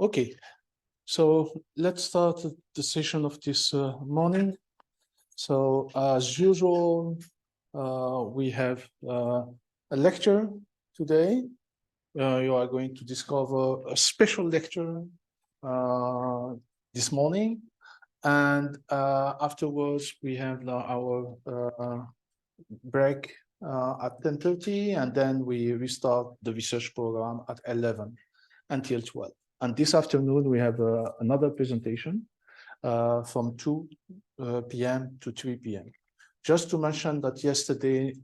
Okay, so let's start the session of this morning. So as usual, we have a lecture today. You are going to discover a special lecture this morning. And afterwards, we have our break at 10:30, and then we restart the research program at 11 until 12. And this afternoon, we have another presentation from 2 p.m. to 3 p.m. Just to mention that yesterday,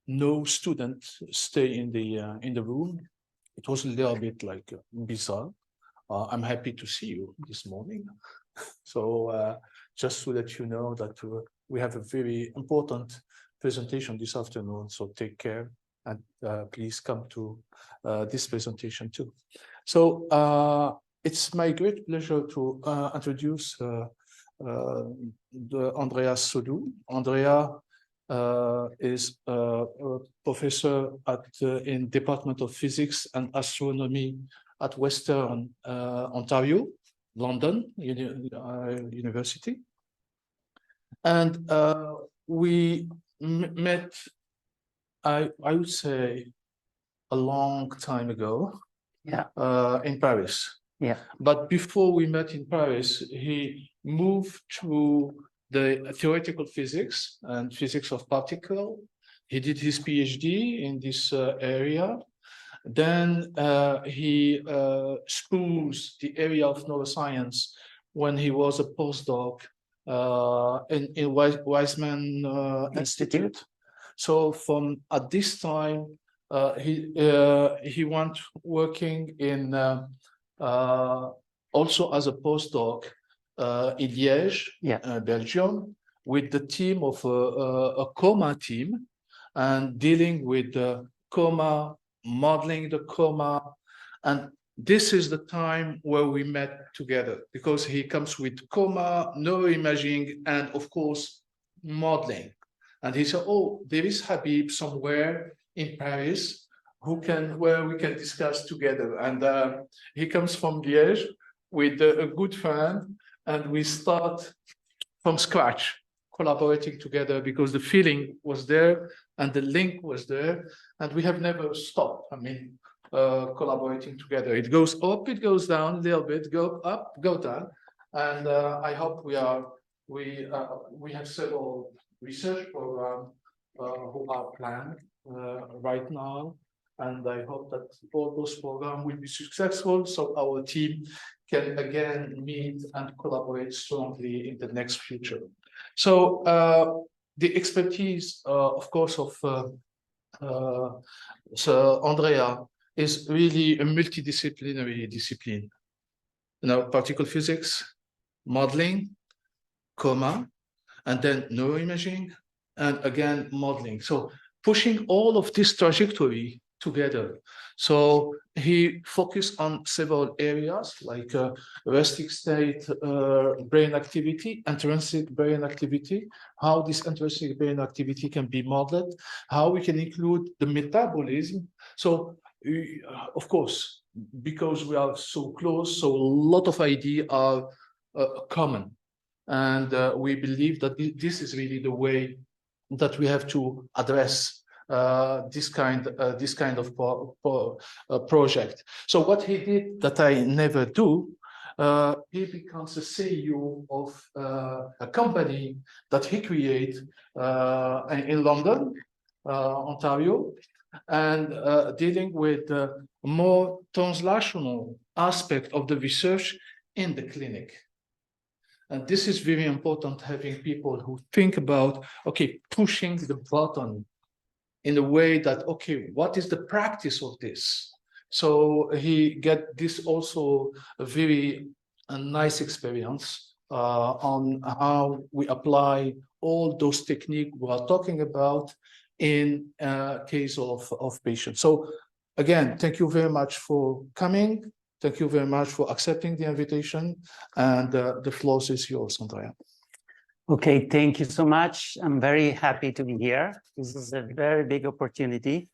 no student stayed in the room. It was a little bit like bizarre. I'm happy to see you this morning. So just to let you know that we have a very important presentation this afternoon. So take care and please come to this presentation too. So it's my great pleasure to introduce Andrea Soddu. Andrea is a professor in Department of Physics and Astronomy at Western Ontario, London University. And we met, I would say, a long time ago. Yeah. In Paris. Yeah. But before we met in Paris, he moved to the theoretical physics and physics of particle. He did his PhD in this area. Then he schools the area of neuroscience when he was a postdoc in Weizmann Institute. So from at this time, he went working in also as a postdoc in Liège, Belgium, with the team of a coma team and dealing with the coma, modeling the coma. And this is the time where we met together because he comes with coma, neuroimaging, and of course, modeling. And he said, oh, there is Habib somewhere in Paris where we can discuss together. And he comes from Liège with a good friend, and we start from scratch collaborating together because the feeling was there and the link was there, and we have never stopped. I mean, collaborating together. It goes up, it goes down a little bit, go up, go down, and I hope we have several research programs who are planned right now, and I hope that all those programs will be successful so our team can again meet and collaborate strongly in the next future. So the expertise, of course, of Andrea is really a multidisciplinary discipline. You know, particle physics, modeling, coma, and then neuroimaging, and again, modeling. So pushing all of this trajectory together. So he focused on several areas like resting state brain activity, intrinsic brain activity, how this intrinsic brain activity can be modeled, how we can include the metabolism. So of course, because we are so close, so a lot of ideas are common. And we believe that this is really the way that we have to address this kind of project. So what he did that I never do, he becomes the CEO of a company that he created in London, Ontario, and dealing with more translational aspect of the research in the clinic. And this is very important, having people who think about, okay, pushing the button in a way that, okay, what is the practice of this? So he get this also a very nice experience on how we apply all those techniques we are talking about in case of patients. So again, thank you very much for coming. Thank you very much for accepting the invitation. And the floor is yours, Andrea. Okay, thank you so much. I'm very happy to be here. This is a very big opportunity.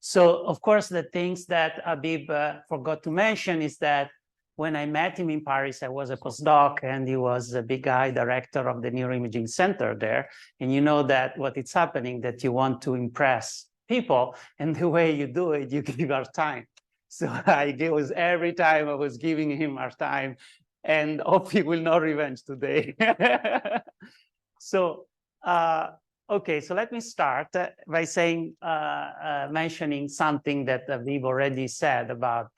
So, of course, the things that Habib forgot to mention is that when I met him in Paris, I was a postdoc, and he was a big guy director of the neuroimaging center there. And you know that what is happening, that you want to impress people, and the way you do it, you give our time. So every time I was giving him our time, and hope he will not revenge today. So, okay, so let me start by saying, mentioning something that we've already said about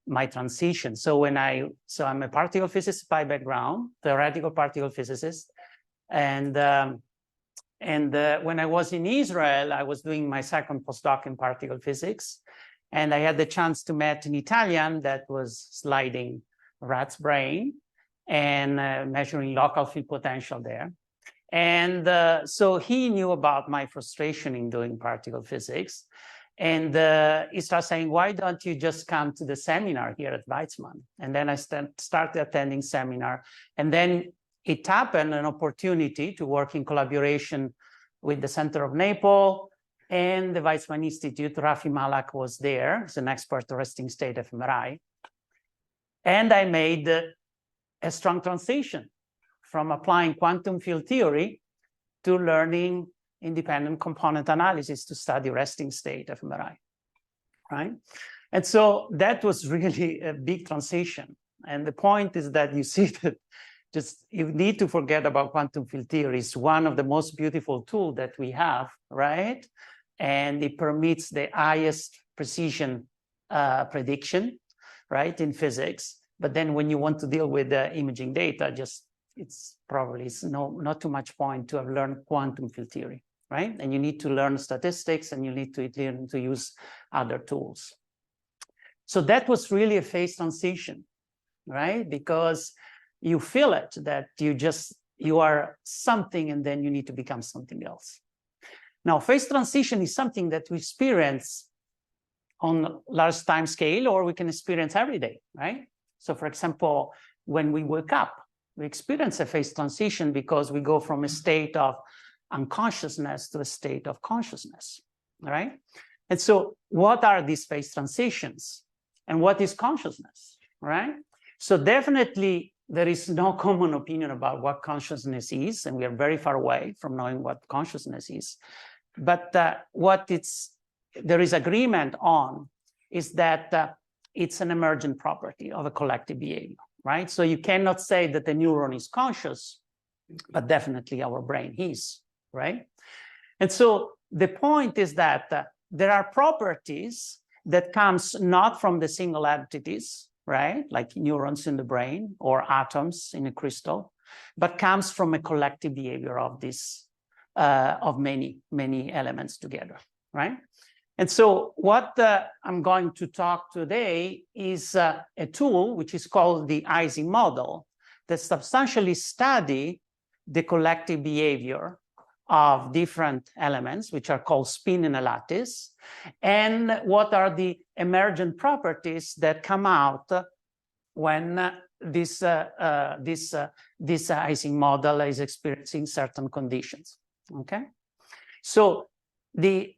my transition. So I'm a particle physicist by background, theoretical particle physicist, and when I was in Israel, I was doing my second postdoc in particle physics, and I had the chance to meet an Italian that was sliding rat's brain and measuring local field potential there. And so he knew about my frustration in doing particle physics. And he started saying, why don't you just come to the seminar here at Weizmann? And then I started attending seminar. And then it happened, an opportunity to work in collaboration with the Center of Naples and the Weizmann Institute. Rafi Malak was there as an expert on resting state fMRI. And I made a strong transition from applying quantum field theory to learning independent component analysis to study resting state fMRI, right? And so that was really a big transition. And the point is that you see that just you need to forget about quantum field theory. It's one of the most beautiful tools that we have, right? And it permits the highest precision prediction, right, in physics. But then when you want to deal with the imaging data, it's not too much point to have learned quantum field theory, right? And you need to learn statistics, and you need to learn to use other tools. So that was really a phase transition, right? Because you feel it, that you are something, and then you need to become something else. Now, phase transition is something that we experience on large time scale, or we can experience every day, right? So for example, when we wake up, we experience a phase transition because we go from a state of unconsciousness to a state of consciousness, right? And so what are these phase transitions? And what is consciousness, right? So definitely there is no common opinion about what consciousness is, and we are very far away from knowing what consciousness is. But there is agreement on is that it's an emergent property of a collective behavior, right? So you cannot say that the neuron is conscious, but definitely our brain is, right? And so the point is that there are properties that comes not from the single entities, right? Like neurons in the brain or atoms in a crystal, but comes from a collective behavior of this, of many elements together, right? And so what I'm going to talk today is a tool which is called the Ising model that substantially study the collective behavior of different elements, which are called spin in a lattice, and what are the emergent properties that come out when this Ising model is experiencing certain conditions. Okay, so the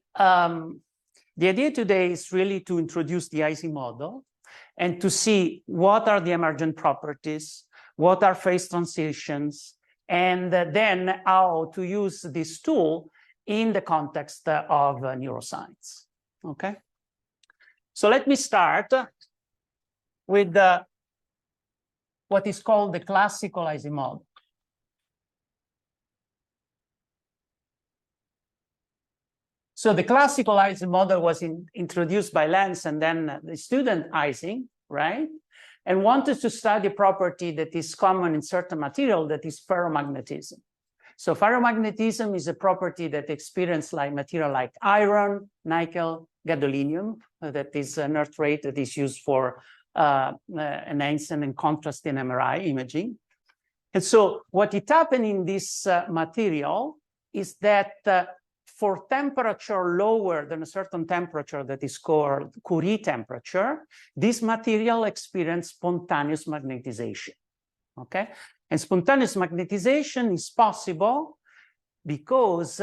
idea today is really to introduce the Ising model and to see what are the emergent properties, what are phase transitions, and then how to use this tool in the context of neuroscience. Okay, so let me start with what is called the classical Ising model. So the classical Ising model was introduced by Lenz and then the student Ising, right? And wanted to study a property that is common in certain material, that is ferromagnetism. So ferromagnetism is a property that experience like material like iron, nickel, gadolinium, that is an earth rate that is used for enhancement and contrast in MRI imaging. And so what is happening in this material is that for temperature lower than a certain temperature that is called Curie temperature, this material experiences spontaneous magnetization, okay? And spontaneous magnetization is possible because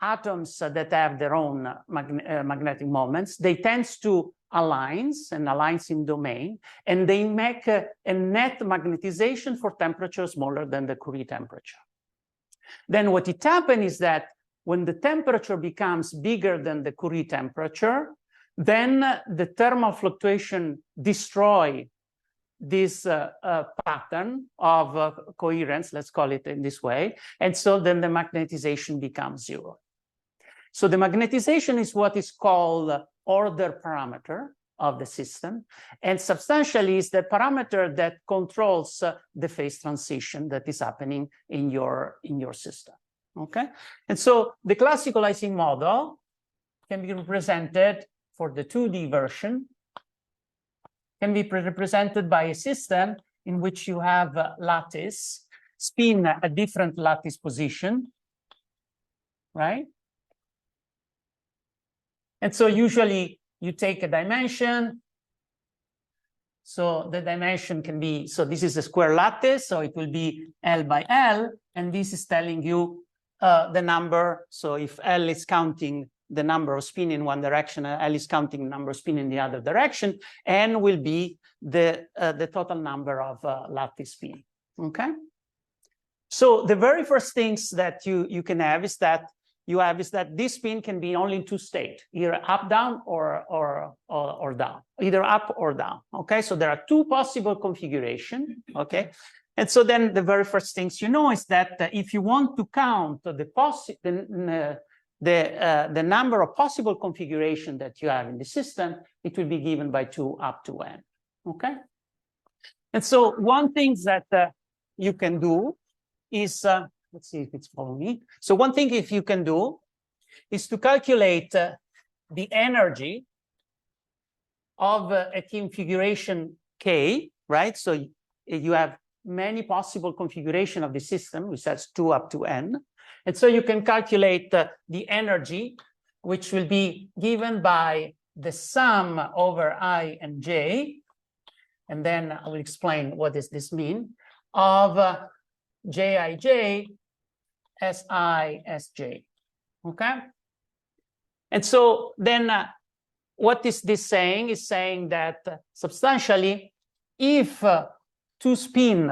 atoms that have their own magnetic moments. They tend to aligns in domain, and they make a net magnetization for temperature smaller than the Curie temperature. Then what it happens is that when the temperature becomes bigger than the Curie temperature, then the thermal fluctuation destroy this pattern of coherence, let's call it in this way, and so then the magnetization becomes zero. So the magnetization is what is called order parameter of the system, and substantially is the parameter that controls the phase transition that is happening in your system. Okay, and so the classical Ising model can be represented for the 2D version, can be represented by a system in which you have a lattice, spin a different lattice position, right? And so usually you take a dimension. So the dimension can be, so this is a square lattice, so it will be L by L, and this is telling you the number. So if L is counting the number of spin in one direction, L is counting the number of spin in the other direction, N will be the total number of lattice spin, okay? So the very first things that you can have is that this spin can be only in two states, either up, down, or down, either up or down, okay? So there are two possible configurations, okay? And so then the very first things you know is that if you want to count the number of possible configuration that you have in the system, it will be given by 2 up to n, okay? And so one thing that you can do is, let's see if it's following me. So one thing if you can do is to calculate the energy of a configuration K, right? So you have many possible configuration of the system, which has 2 up to n. And so you can calculate the energy, which will be given by the sum over I and j. And then I will explain what does this mean, of jij si sj, okay? And so then what is this saying? Is saying that substantially, if two spin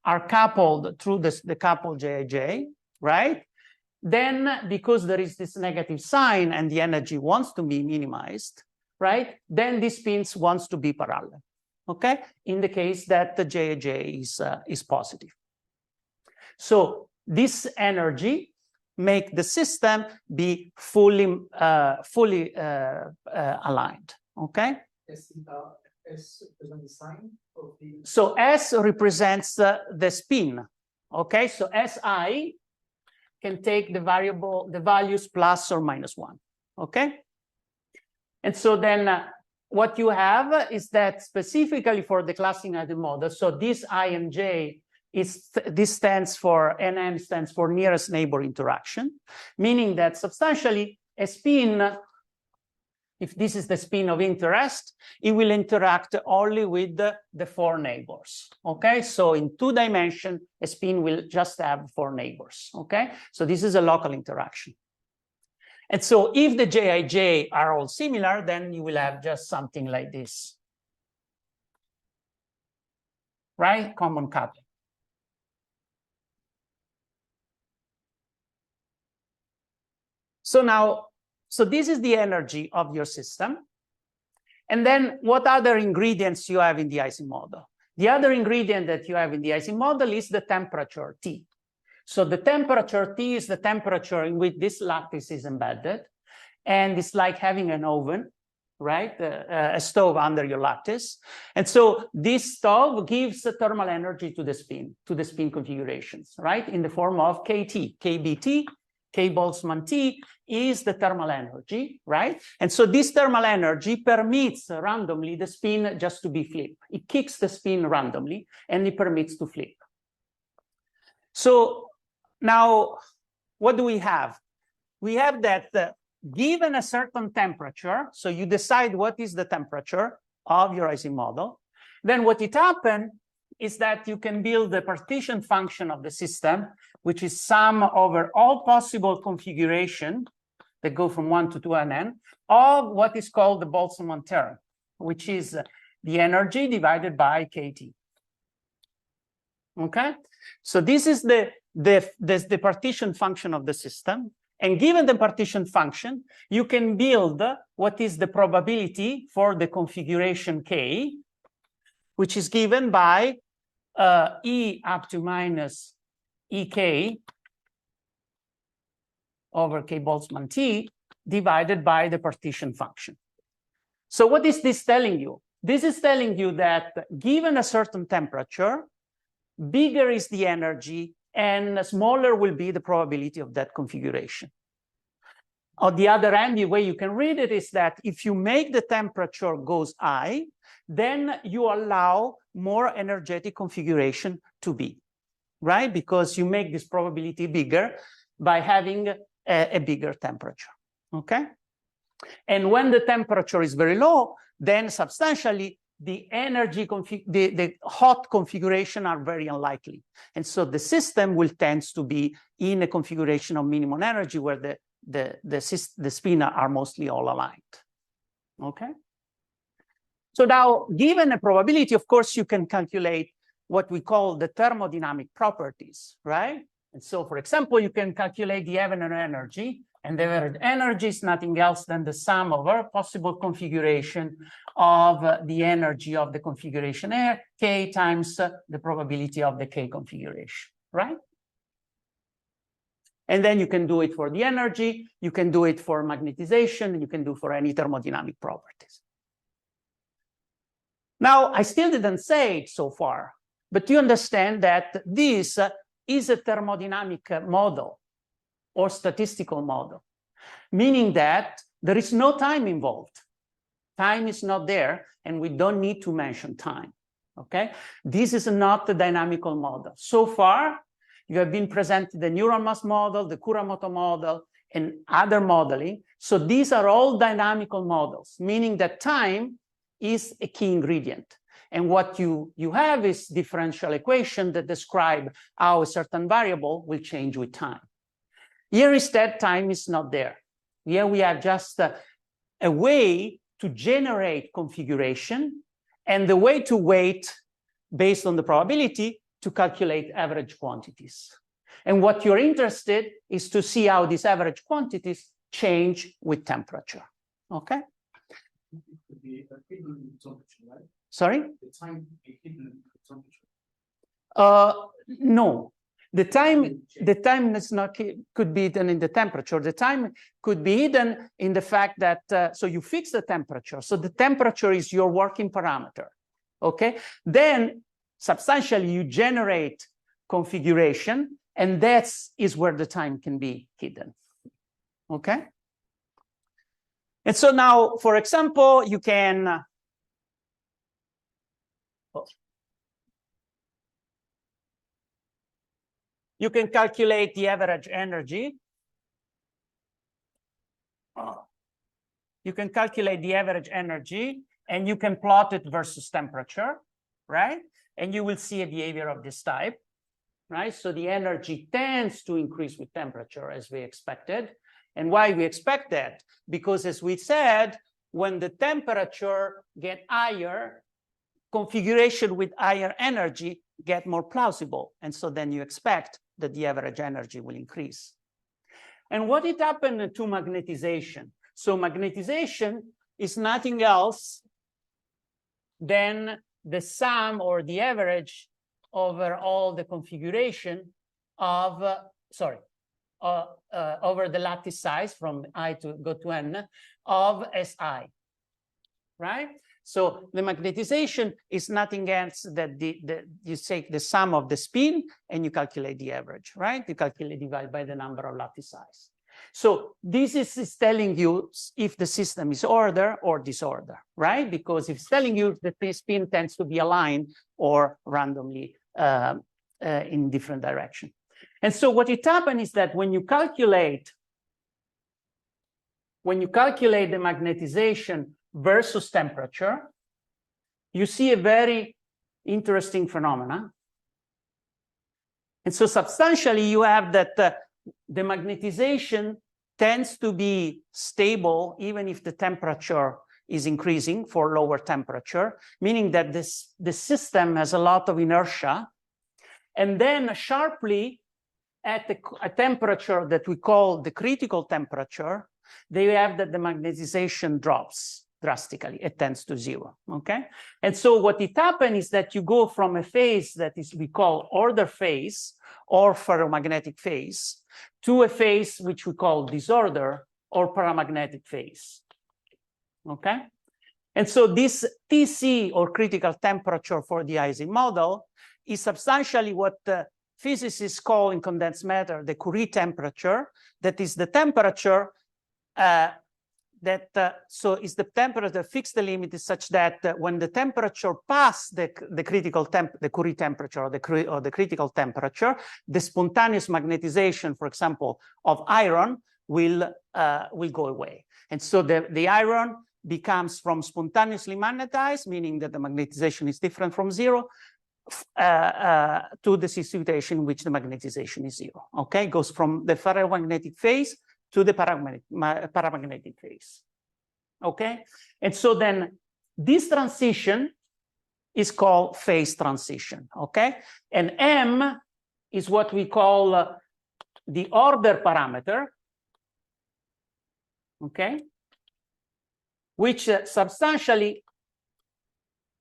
are coupled through the couple jij, right? Then because there is this negative sign and the energy wants to be minimized, right? Then these spins wants to be parallel, okay? In the case that the jij is positive. So this energy make the system be fully aligned, okay? S represents the sign of the... So S represents the spin, okay? So Si can take the values plus or minus 1, okay? And so then what you have is that specifically for the classical Ising model, so this I and J this stands for, NN stands for nearest neighbor interaction, meaning that substantially a spin, if this is the spin of interest, it will interact only with the 4 neighbors, okay? So in 2 dimensions, a spin will just have 4 neighbors, okay? So this is a local interaction. And so if the jij are all similar, then you will have just something like this, right? Common coupling. So now, so this is the energy of your system. And then what other ingredients you have in the Ising model? The other ingredient that you have in the Ising model is the temperature T. So the temperature T is the temperature in which this lattice is embedded. And it's like having an oven, right? A stove under your lattice. And so this stove gives the thermal energy to the spin configurations, right? In the form of KT, KBT, K Boltzmann T is the thermal energy, right? And so this thermal energy permits randomly the spin just to be flipped. It kicks the spin randomly and it permits to flip. So now what do we have? We have that given a certain temperature, so you decide what is the temperature of your Ising model, then what it happens is that you can build the partition function of the system which is sum over all possible configuration that go from 1 to 2 and n of what is called the Boltzmann term, which is the energy divided by kT. Okay, so this is the partition function of the system. And given the partition function, you can build what is the probability for the configuration K, which is given by E up to minus EK over K Boltzmann T divided by the partition function. So what is this telling you? This is telling you that given a certain temperature, bigger is the energy and smaller will be the probability of that configuration. On the other hand, the way you can read it is that if you make the temperature goes high, then you allow more energetic configuration to be, right? Because you make this probability bigger by having a bigger temperature, okay? And when the temperature is very low, then substantially the energy, the hot configuration are very unlikely. And so the system will tend to be in a configuration of minimum energy where the spin are mostly all aligned, okay? So now, given a probability, of course, you can calculate what we call the thermodynamic properties, right? And so, for example, you can calculate the average energy, and the average energy is nothing else than the sum of our possible configuration of the energy of the configuration R, K times the probability of the K configuration, right? And then you can do it for the energy, you can do it for magnetization, you can do for any thermodynamic properties. Now, I still didn't say it so far, but you understand that this is a thermodynamic model or statistical model, meaning that there is no time involved. Time is not there, and we don't need to mention time, okay? This is not the dynamical model. So far, you have been presented the neuron mass model, the Kuramoto model, and other modeling. So these are all dynamical models, meaning that time is a key ingredient. And what you have is differential equation that describe how a certain variable will change with time. Here instead, time is not there. Here we have just a way to generate configuration and the way to weight based on the probability to calculate average quantities. And what you're interested is to see how these average quantities change with temperature, okay? It could be a hidden temperature, right? Sorry? The time could be hidden temperature. No, the time is not could be hidden in the temperature. The time could be hidden in the fact that so you fix the temperature. So the temperature is your working parameter. Okay, then substantially you generate configuration, and that is where the time can be hidden. Okay. And so now, for example, you can calculate the average energy. You can calculate the average energy, and you can plot it versus temperature, right? And you will see a behavior of this type, right? So the energy tends to increase with temperature as we expected. And why we expect that? Because as we said, when the temperature get higher, configuration with higher energy get more plausible. And so then you expect that the average energy will increase. And what it happened to magnetization? So magnetization is nothing else than the sum or the average over all the configuration of, over the lattice size from I to go to n of Si, right? So the magnetization is nothing else that you take the sum of the spin and you calculate the average, right? You divide by the number of lattice size. So this is telling you if the system is order or disorder, right? Because it's telling you that the spin tends to be aligned or randomly in different direction. And so what it happens is that when you calculate the magnetization versus temperature, you see a very interesting phenomena. And so substantially, you have that the magnetization tends to be stable even if the temperature is increasing for lower temperature, meaning that the system has a lot of inertia. And then sharply, at a temperature that we call the critical temperature, they have that the magnetization drops drastically. It tends to zero, okay? And so what it happens is that you go from a phase that is we call order phase or ferromagnetic phase to a phase which we call disorder or paramagnetic phase, okay? And so this TC or critical temperature for the Ising model is substantially what physicists call in condensed matter the Curie temperature. That is the temperature so is the temperature fixed the limit is such that when the temperature passes the critical the Curie temperature or the critical temperature, the spontaneous magnetization, for example, of iron will go away. And so the iron becomes from spontaneously magnetized, meaning that the magnetization is different from zero, to the situation in which the magnetization is zero. Okay, goes from the ferromagnetic phase to the paramagnetic phase. Okay, and so then this transition is called phase transition. Okay, and M is what we call the order parameter. Okay, which substantially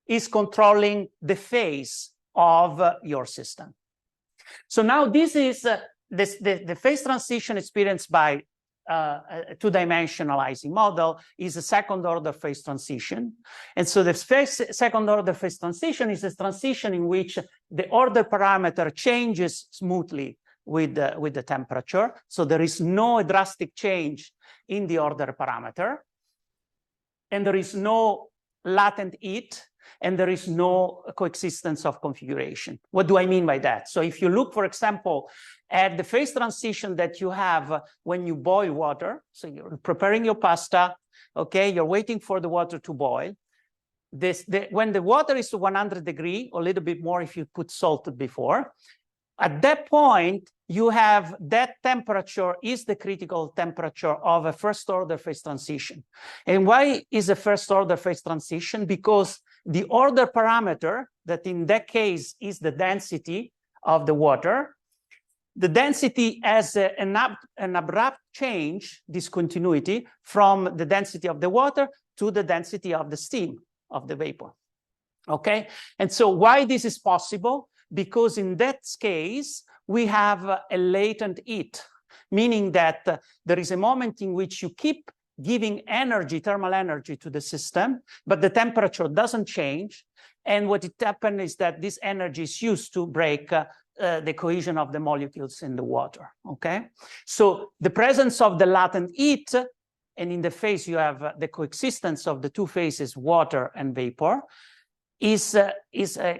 is controlling the phase of your system. So now this is the phase transition experienced by a two-dimensional Ising model is a second order phase transition. And so the second order phase transition is a transition in which the order parameter changes smoothly with the temperature. So there is no drastic change in the order parameter, and there is no latent heat, and there is no coexistence of configuration. What do I mean by that? So if you look, for example, at the phase transition that you have when you boil water, so you're preparing your pasta, okay, you're waiting for the water to boil. When the water is to 100 degrees, or a little bit more if you put salt before, at that point, you have that temperature is the critical temperature of a first order phase transition. And why is a first order phase transition? Because the order parameter, that in that case is the density of the water, the density has an abrupt change, discontinuity, from the density of the water to the density of the steam, of the vapor. Okay? And so why this is possible? Because in that case, we have a latent heat, meaning that there is a moment in which you keep giving energy, thermal energy to the system, but the temperature doesn't change. And what it happens is that this energy is used to break the cohesion of the molecules in the water, okay? So the presence of the latent heat, and in the phase you have the coexistence of the two phases, water and vapor, is a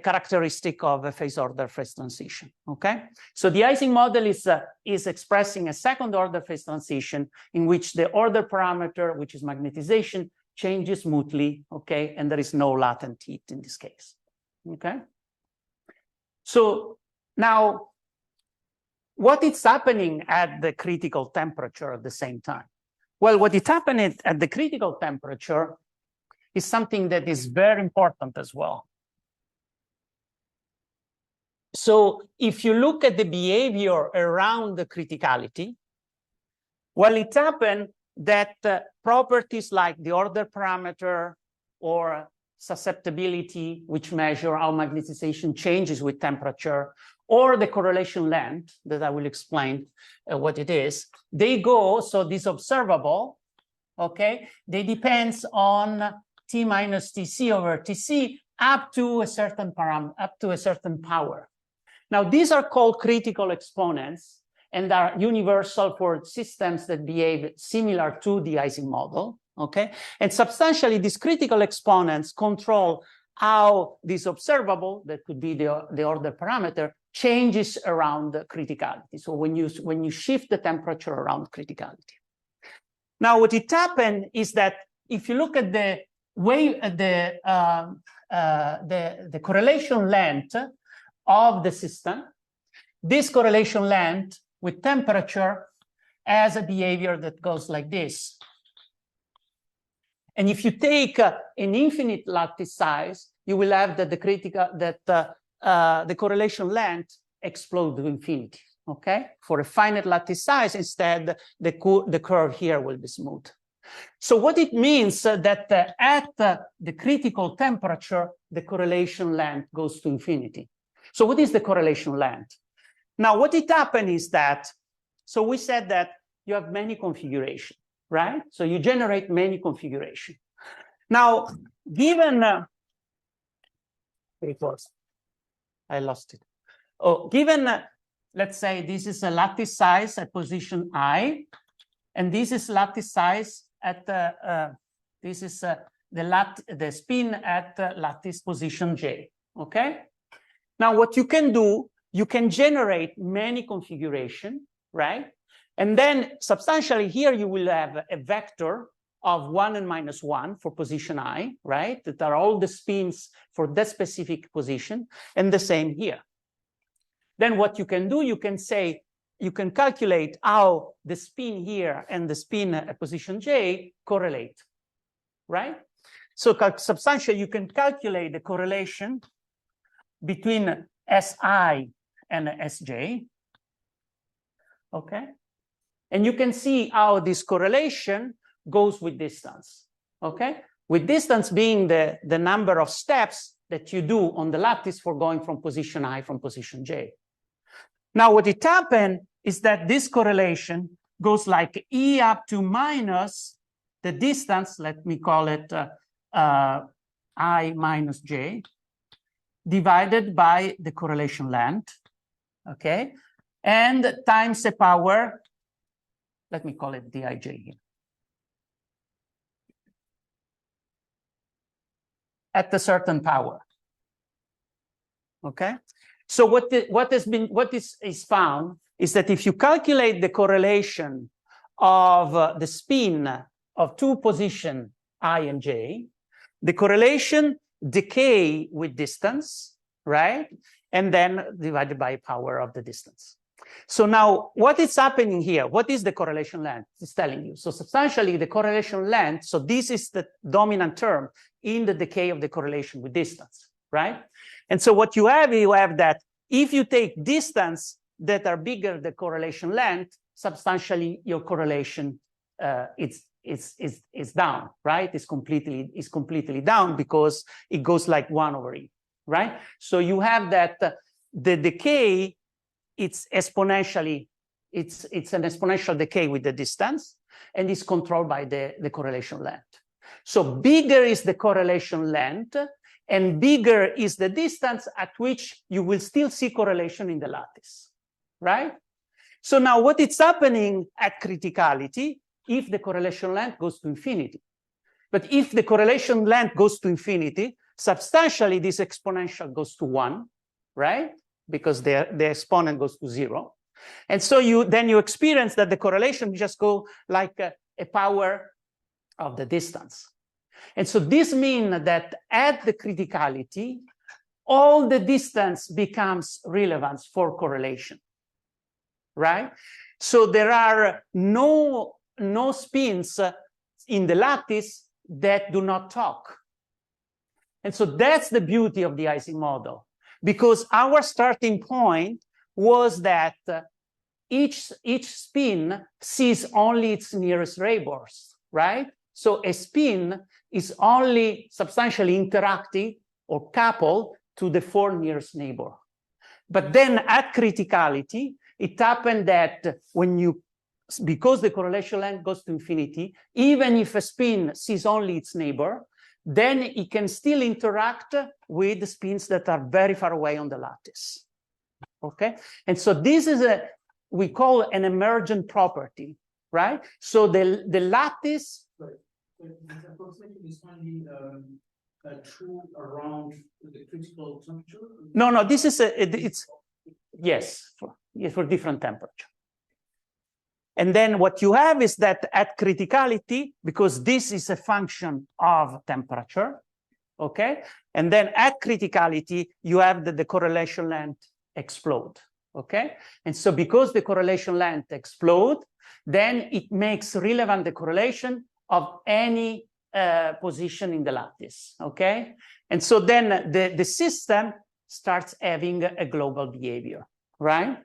characteristic of a phase order phase transition, okay? So the Ising model is expressing a second order phase transition in which the order parameter, which is magnetization, changes smoothly, okay? And there is no latent heat in this case, okay? So now, what is happening at the critical temperature at the same time? Well, what is happening at the critical temperature is something that is very important as well. So if you look at the behavior around the criticality, well, it happened that properties like the order parameter or susceptibility, which measure how magnetization changes with temperature, or the correlation length, that I will explain what it is, they go, so this observable, okay, they depends on T minus Tc over Tc up to a certain power. Now, these are called critical exponents and are universal for systems that behave similar to the Ising model, okay? And substantially, these critical exponents control how this observable, that could be the order parameter, changes around the criticality. So when you shift the temperature around criticality. Now, what it happened is that if you look at the way the correlation length of the system, this correlation length with temperature has a behavior that goes like this. And if you take an infinite lattice size, you will have that the correlation length explodes to infinity. Okay, for a finite lattice size, instead the curve here will be smooth. So what it means that at the critical temperature, the correlation length goes to infinity. So what is the correlation length? Now, what it happened is that, so we said that you have many configurations, right? So you generate many configurations. Now, given, I lost it. Oh, given, let's say this is a lattice size at position I, and this is lattice size at this is the spin at lattice position J. Okay. Now, what you can do, you can generate many configurations, right? And then substantially here you will have a vector of 1 and -1 for position I, right? That are all the spins for that specific position, and the same here. Then what you can do, you can say, you can calculate how the spin here and the spin at position J correlate, right? So substantially, you can calculate the correlation between Si and Sj, okay? And you can see how this correlation goes with distance, okay? With distance being the number of steps that you do on the lattice for going from position I from position J. Now, what it happened is that this correlation goes like E up to minus the distance, let me call it I minus J, divided by the correlation length, okay? And times a power, let me call it Dij here. At a certain power, okay? So what is found is that if you calculate the correlation of the spin of two positions I and J, the correlation decay with distance, right? And then divided by power of the distance. So now what is happening here? What is the correlation length? It's telling you. So substantially the correlation length, so this is the dominant term in the decay of the correlation with distance, right? And so what you have that if you take distance that are bigger the correlation length, substantially your correlation is down, right? It's completely down because it goes like 1/E, right? So you have that the decay, it's exponentially, it's an exponential decay with the distance, and is controlled by the correlation length. So bigger is the correlation length, and bigger is the distance at which you will still see correlation in the lattice, right? So now what is happening at criticality if the correlation length goes to infinity? But if the correlation length goes to infinity, substantially this exponential goes to 1, right? Because the exponent goes to 0. And so then you experience that the correlation just go like a power of the distance. And so this means that at the criticality, all the distance becomes relevant for correlation, right? So there are no spins in the lattice that do not talk. And so that's the beauty of the Ising model, because our starting point was that each spin sees only its nearest neighbors, right? So a spin is only substantially interacting or coupled to the 4 nearest neighbor. But then at criticality, it happened that because the correlation length goes to infinity, even if a spin sees only its neighbor, then it can still interact with the spins that are very far away on the lattice, okay? And so this is we call an emergent property, right? So the lattice, this approximation is only true around the critical temperature? No, this is it's yes for different temperature. And then what you have is that at criticality, because this is a function of temperature, okay? And then at criticality, you have the correlation length explode, okay? And so because the correlation length explode, then it makes relevant the correlation of any position in the lattice, okay? And so then the system starts having a global behavior, right?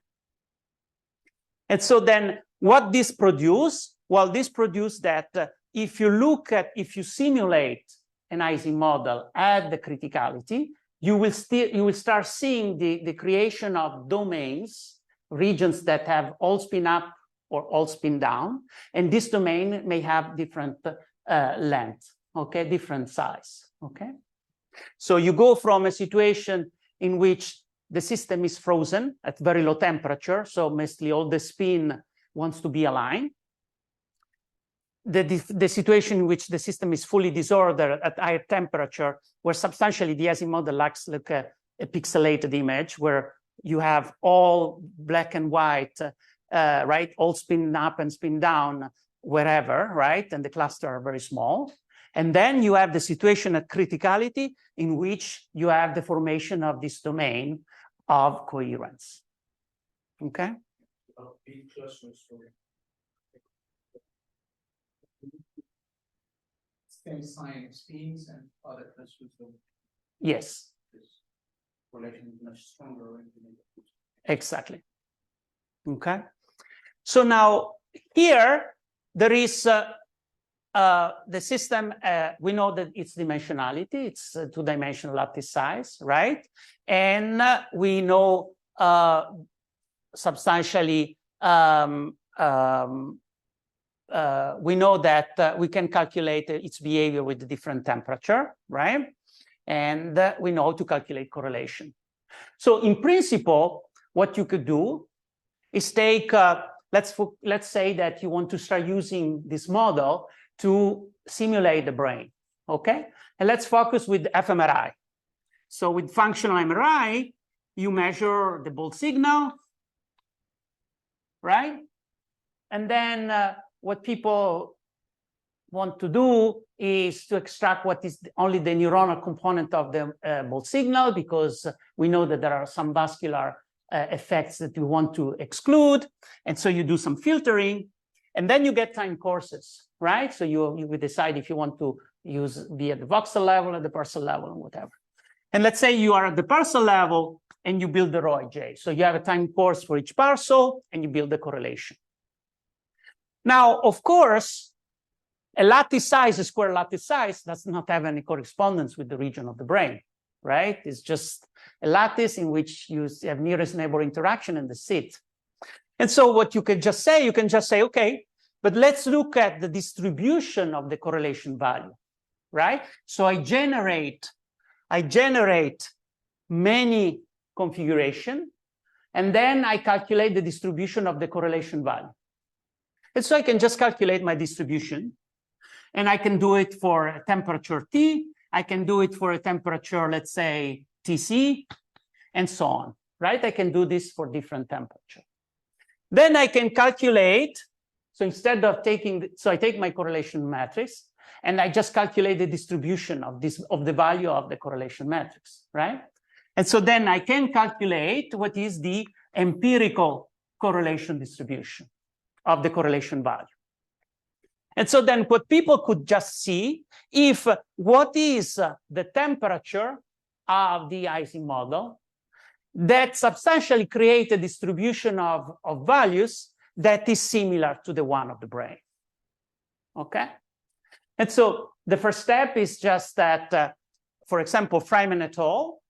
And so then what this produce? Well, this produce that if you simulate an Ising model at the criticality, you will start seeing the creation of domains, regions that have all spin up or all spin down, and this domain may have different length, okay, different size, okay? So you go from a situation in which the system is frozen at very low temperature, so mostly all the spin wants to be aligned. The situation in which the system is fully disordered at higher temperature, where substantially the Ising model looks like a pixelated image, where you have all black and white, right? All spin up and spin down wherever, right? And the cluster are very small. And then you have the situation at criticality in which you have the formation of this domain of coherence, okay? Same sign of spins and other clusters. Yes. This correlation is much stronger. Exactly. Okay. So now here there is the system. We know that it's dimensionality. It's a two-dimensional lattice size, right? And we know substantially. We know that we can calculate its behavior with a different temperature, right? And we know to calculate correlation. So in principle, what you could do is take, let's say that you want to start using this model to simulate the brain, okay? And let's focus with fMRI. So with functional MRI, you measure the Bolt signal, right? And then what people want to do is to extract what is only the neuronal component of the Bolt signal, because we know that there are some vascular effects that you want to exclude. And so you do some filtering, and then you get time courses, right? So you will decide if you want to use be at the voxel level, at the parcel level, and whatever. And let's say you are at the parcel level and you build the ρij. So you have a time course for each parcel and you build the correlation. Now, of course, a lattice size, a square lattice size, does not have any correspondence with the region of the brain, right? It's just a lattice in which you have nearest neighbor interaction and the seat. And so what you can just say, okay, but let's look at the distribution of the correlation value, right? So I generate many configuration, and then I calculate the distribution of the correlation value. And so I can just calculate my distribution, and I can do it for a temperature T, I can do it for a temperature, let's say, TC, and so on, right? I can do this for different temperature. Then I can calculate, so instead of taking, so I take my correlation matrix, and I just calculate the distribution of the value of the correlation matrix, right? And so then I can calculate what is the empirical correlation distribution of the correlation value. And so then what people could just see if what is the temperature of the Ising model that substantially create a distribution of values that is similar to the one of the brain, okay? And so the first step is just that, for example, Freiman et al.,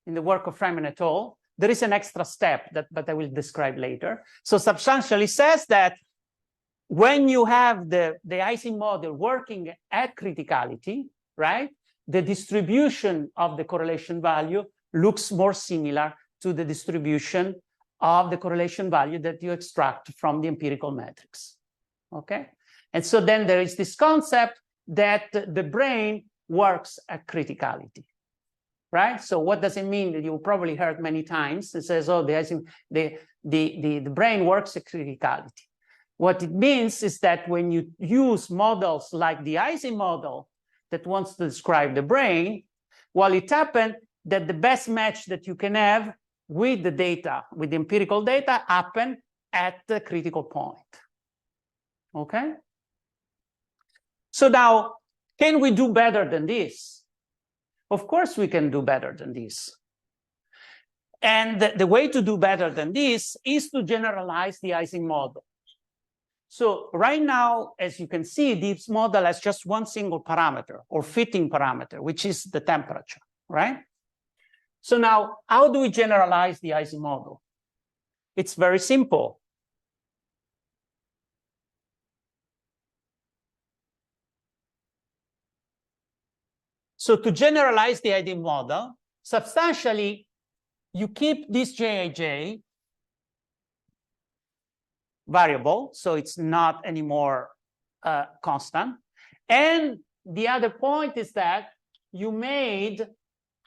in the work of Freiman et al., there is an extra step that I will describe later. So substantially says that when you have the Ising model working at criticality, right, the distribution of the correlation value looks more similar to the distribution of the correlation value that you extract from the empirical matrix, okay? And so then there is this concept that the brain works at criticality, right? So what does it mean? That you probably heard many times. It says, oh, the brain works at criticality. What it means is that when you use models like the Ising model that wants to describe the brain, well, it happens that the best match that you can have with the data, with the empirical data, happen at the critical point. Okay? So now, can we do better than this? Of course we can do better than this. And the way to do better than this is to generalize the Ising model. So right now, as you can see, this model has just one single parameter or fitting parameter, which is the temperature, right? So now, how do we generalize the Ising model? It's very simple. So to generalize the Ising model, substantially, you keep this Jij variable, so it's not anymore constant. And the other point is that you made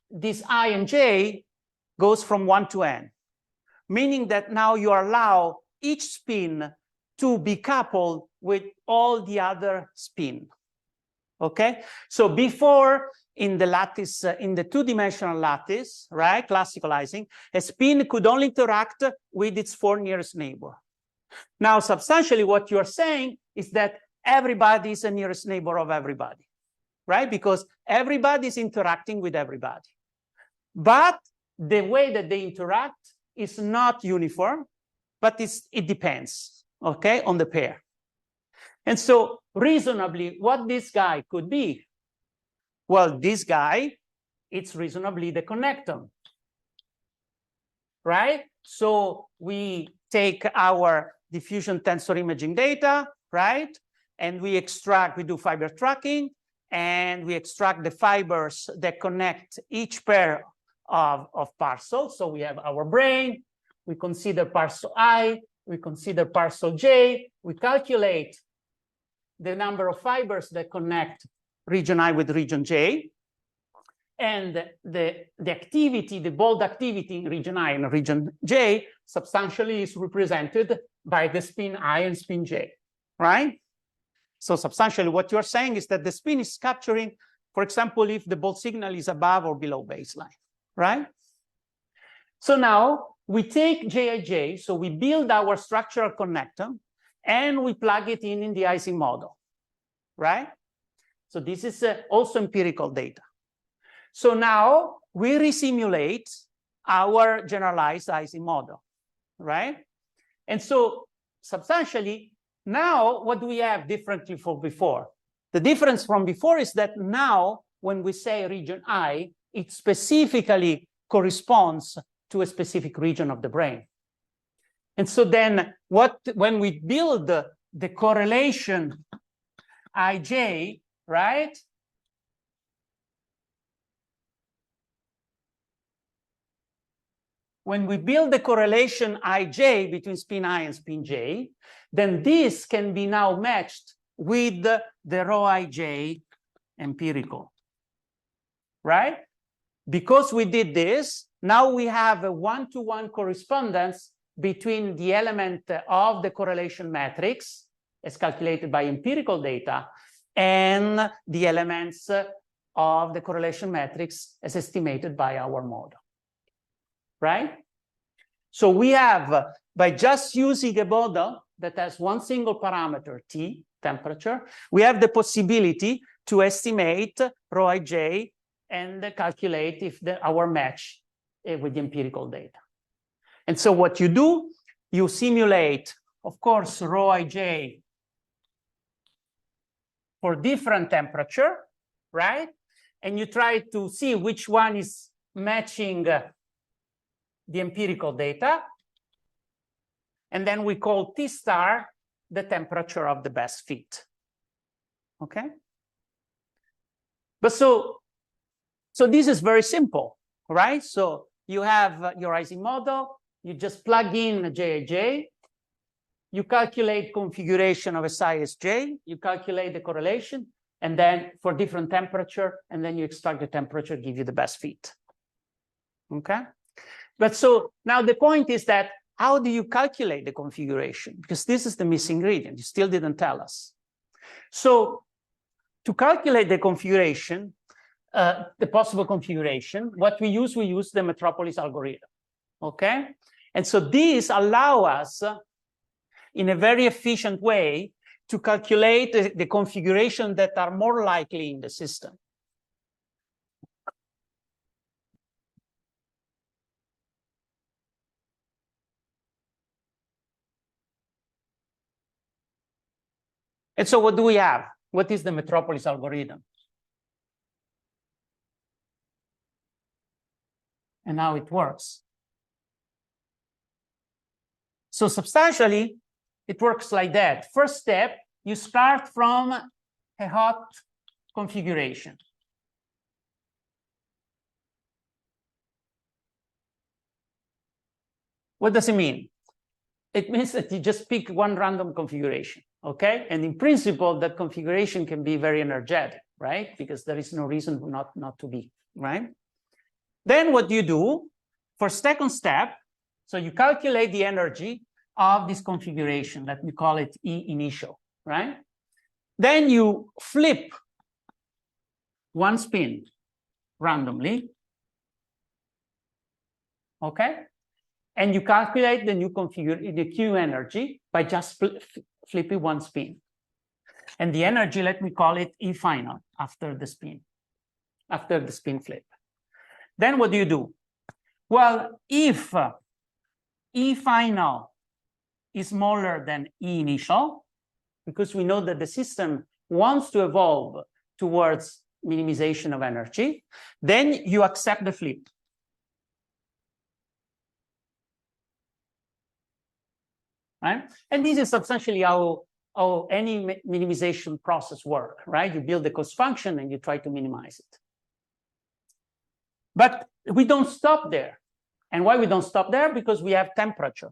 this I and j goes from 1 to n, meaning that now you allow each spin to be coupled with all the other spin. Okay, so before in the lattice, in the two-dimensional lattice, right, classical Ising, a spin could only interact with its 4 nearest neighbor. Now, substantially, what you're saying is that everybody is a nearest neighbor of everybody, right? Because everybody is interacting with everybody. But the way that they interact is not uniform, but it depends, okay, on the pair. And so, reasonably, what this guy could be? Well, this guy, it's reasonably the connectome, right? So we take our diffusion tensor imaging data, right? And we do fiber tracking, and we extract the fibers that connect each pair of parcels. So we have our brain, we consider parcel I, we consider parcel J, we calculate the number of fibers that connect region I with region J, and the activity, the bold activity in region I and region J substantially is represented by the spin I and spin J, right? So substantially what you're saying is that the spin is capturing, for example, if the bold signal is above or below baseline, right? So now we take Jij, so we build our structural connectome, and we plug it in the Ising model, right? So this is also empirical data. So now we resimulate our generalized Ising model, right? And so substantially, now what do we have differently from before? The difference from before is that now when we say region I, it specifically corresponds to a specific region of the brain. And so then when we build the correlation Ij, right? When we build the correlation Ij between spin I and spin J, then this can be now matched with the rho Ij empirical, right? Because we did this, now we have a one-to-one correspondence between the element of the correlation matrix as calculated by empirical data and the elements of the correlation matrix as estimated by our model, right? So we have, by just using a model that has one single parameter, T, temperature, we have the possibility to estimate rho Ij and calculate if our match with the empirical data. And so what you do, you simulate, of course, rho Ij for different temperature, right? And you try to see which one is matching the empirical data. And then we call T star the temperature of the best fit. Okay? But so this is very simple, right? So you have your Ising model, you just plug in Jij, you calculate configuration of SISJ, you calculate the correlation, and then for different temperature, and then you extract the temperature, give you the best fit. Okay? But so now the point is that how do you calculate the configuration? Because this is the missing ingredient. You still didn't tell us. So to calculate the configuration, the possible configuration, what we use the Metropolis algorithm. okay? And so these allow us in a very efficient way to calculate the configuration that are more likely in the system. And so what do we have? What is the Metropolis algorithm? And how it works. So substantially, it works like that. First step, you start from a hot configuration. What does it mean? It means that you just pick one random configuration, okay? And in principle, that configuration can be very energetic, right? Because there is no reason not to be, right? Then what you do for second step, so you calculate the energy of this configuration, let me call it E initial, right? Then you flip one spin randomly, okay? And you calculate the new the Q energy by just flipping one spin. And the energy, let me call it E final after the spin flip. Then what do you do? Well, if E final is smaller than E initial, because we know that the system wants to evolve towards minimization of energy, then you accept the flip. Right? And this is substantially how any minimization process works, right? You build a cost function and you try to minimize it. But we don't stop there. And why we don't stop there? Because we have temperature.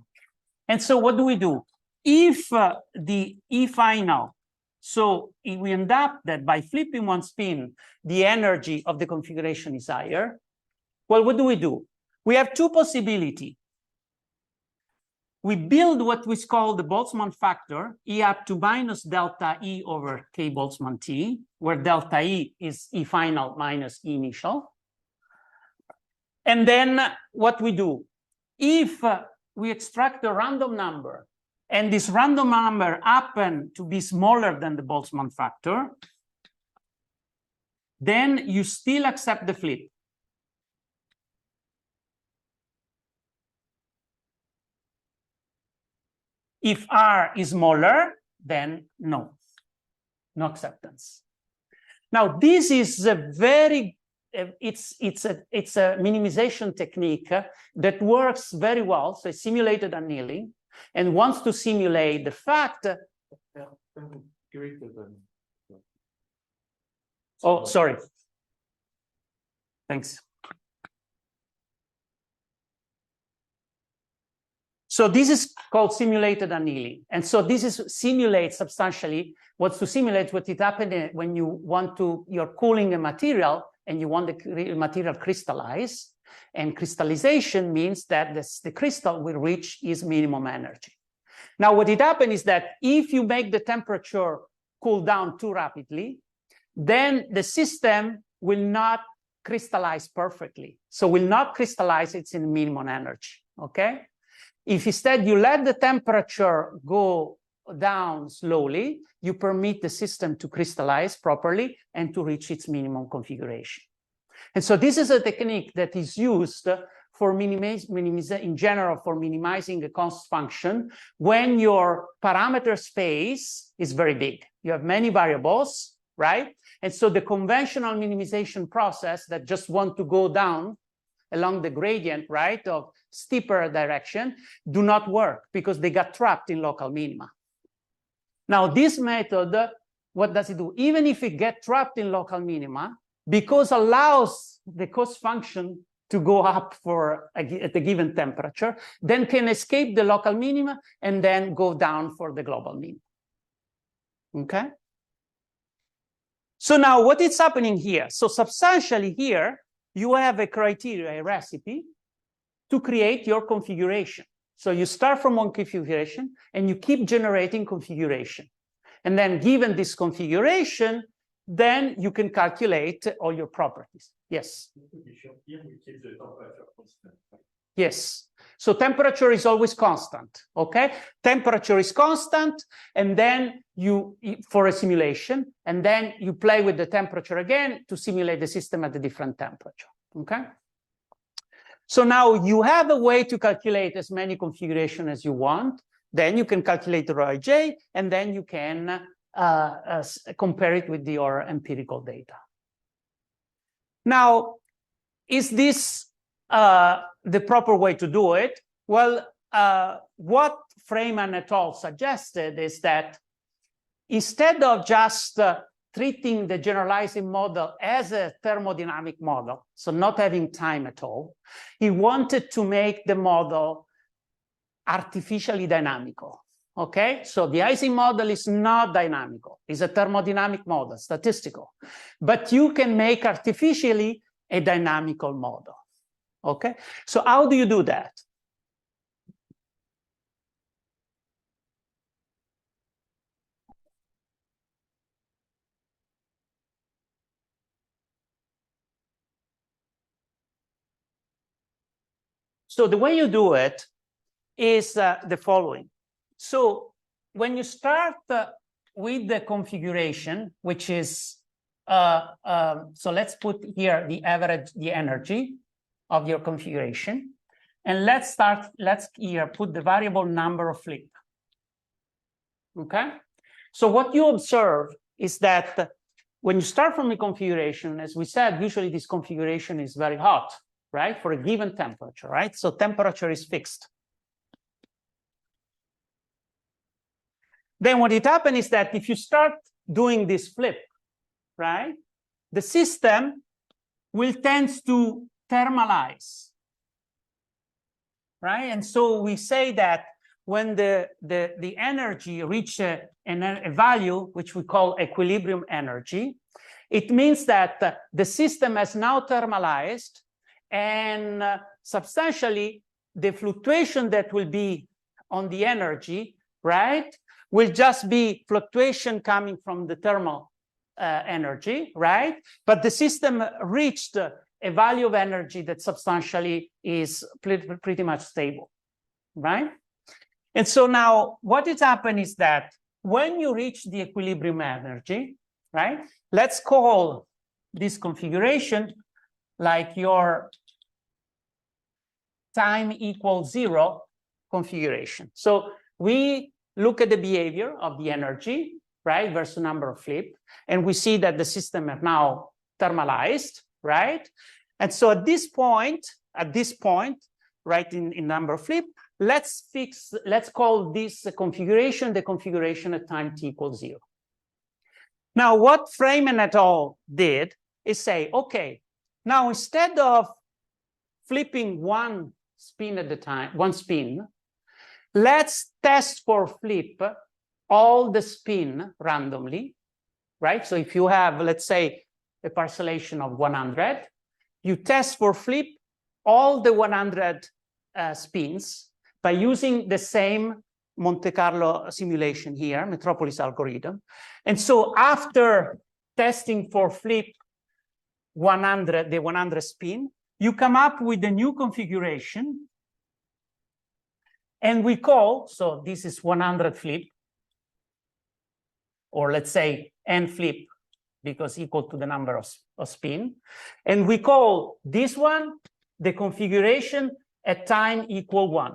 And so what do we do? If the E final, so if we end up that by flipping one spin, the energy of the configuration is higher, well, what do? We have two possibilities. We build what we call the Boltzmann factor, E up to minus delta E over K Boltzmann T, where delta E is E final minus E initial. And then what we do, if we extract a random number, and this random number happen to be smaller than the Boltzmann factor, then you still accept the flip. If R is smaller, then no acceptance. Now, this is a very, it's a minimization technique that works very well. So it's simulated annealing and wants to simulate the fact. Oh, sorry. Thanks. So this is called simulated annealing. And so this is simulates substantially what's to simulate what it happened when you want to, you're cooling a material and you want the material crystallize. And crystallization means that the crystal will reach its minimum energy. Now, what it happened is that if you make the temperature cool down too rapidly, then the system will not crystallize perfectly. So will not crystallize its minimum energy, okay? If instead you let the temperature go down slowly, you permit the system to crystallize properly and to reach its minimum configuration. And so this is a technique that is used for in general for minimizing a cost function when your parameter space is very big. You have many variables, right? And so the conventional minimization process that just want to go down along the gradient, right, of steeper direction, do not work because they got trapped in local minima. Now, this method, what does it do? Even if it gets trapped in local minima, because allows the cost function to go up at a given temperature, then can escape the local minima and then go down for the global minima. Okay? So now what is happening here? So substantially here, you have a criteria, a recipe to create your configuration. So you start from one configuration and you keep generating configuration. And then given this configuration, then you can calculate all your properties. Yes. Yes. So temperature is always constant, okay? Temperature is constant, and then you, for a simulation, and then you play with the temperature again to simulate the system at a different temperature, okay? So now you have a way to calculate as many configurations as you want. Then you can calculate the ρij, and then you can compare it with your empirical data. Now, is this the proper way to do it? Well, what Freeman et al. Suggested is that instead of just treating the generalizing model as a thermodynamic model, so not having time at all, he wanted to make the model artificially dynamical. Okay, so the Ising model is not dynamical, it's a thermodynamic model, statistical, but you can make artificially a dynamical model. Okay, so how do you do that? So the way you do it is the following. So when you start with the configuration, which is, so let's put here the average, the energy of your configuration. And let's here put the variable number of flip. Okay? So what you observe is that when you start from the configuration, as we said, usually this configuration is very hot, right? For a given temperature, right? So temperature is fixed. Then what it happens is that if you start doing this flip, right, the system will tend to thermalize, right? And so we say that when the energy reaches a value, which we call equilibrium energy, it means that the system has now thermalized, and substantially the fluctuation that will be on the energy, right, will just be fluctuation coming from the thermal energy, right? But the system reached a value of energy that substantially is pretty much stable, right? And so now what has happened is that when you reach the equilibrium energy, right, let's call this configuration like your time equals 0 configuration. So we look at the behavior of the energy, right, versus number of flip, and we see that the system is now thermalized, right? And so at this point, right, in number of flip, let's call this configuration the configuration at time t equals 0. Now, what Freeman et al. Did is say, okay, now instead of flipping one spin at the time, let's test for flip all the spin randomly, right? So if you have, let's say, a parcellation of 100, you test for flip all the 100 spins by using the same Monte Carlo simulation here, Metropolis algorithm. And so after testing for flip 100, the 100 spin, you come up with a new configuration. And we call, so this is 100 flip, or let's say n flip, because equal to the number of spin. And we call this one the configuration at time equal 1.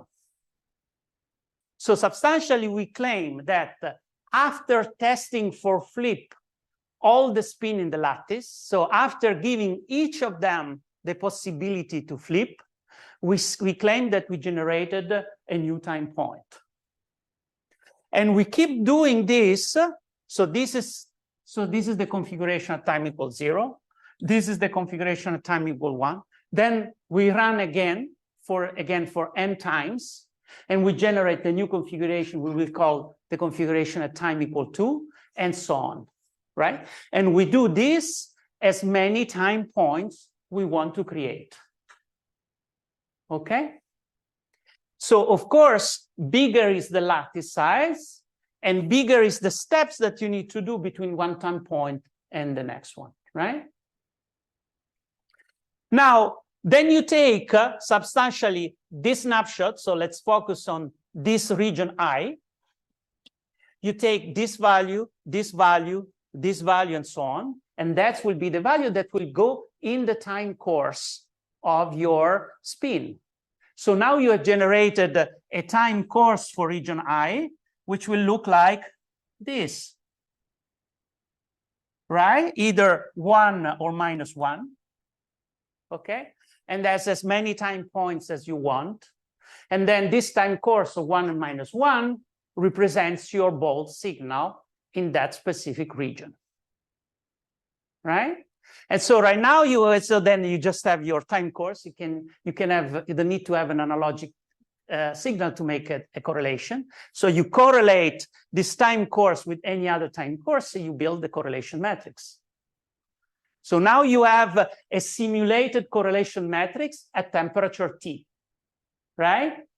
So substantially, we claim that after testing for flip all the spin in the lattice, so after giving each of them the possibility to flip, we claim that we generated a new time point. And we keep doing this. So this is the configuration at time equals 0. This is the configuration at time equal 1. Then we run again for n times, and we generate the new configuration we will call the configuration at time equal 2, and so on, right? And we do this as many time points we want to create. Okay? So of course, bigger is the lattice size, and bigger is the steps that you need to do between one time point and the next one, right? Now, then you take substantially this snapshot. So let's focus on this region I. You take this value, this value, this value, and so on. And that will be the value that will go in the time course of your spin. So now you have generated a time course for region I, which will look like this, right? Either 1 or -1, okay? And that's as many time points as you want. And then this time course of 1 and -1 represents your bold signal in that specific region, right? And so right now then you just have your time course. You can have the need to have an analogic signal to make a correlation. So you correlate this time course with any other time course, so you build the correlation matrix. So now you have a simulated correlation matrix at temperature T, right?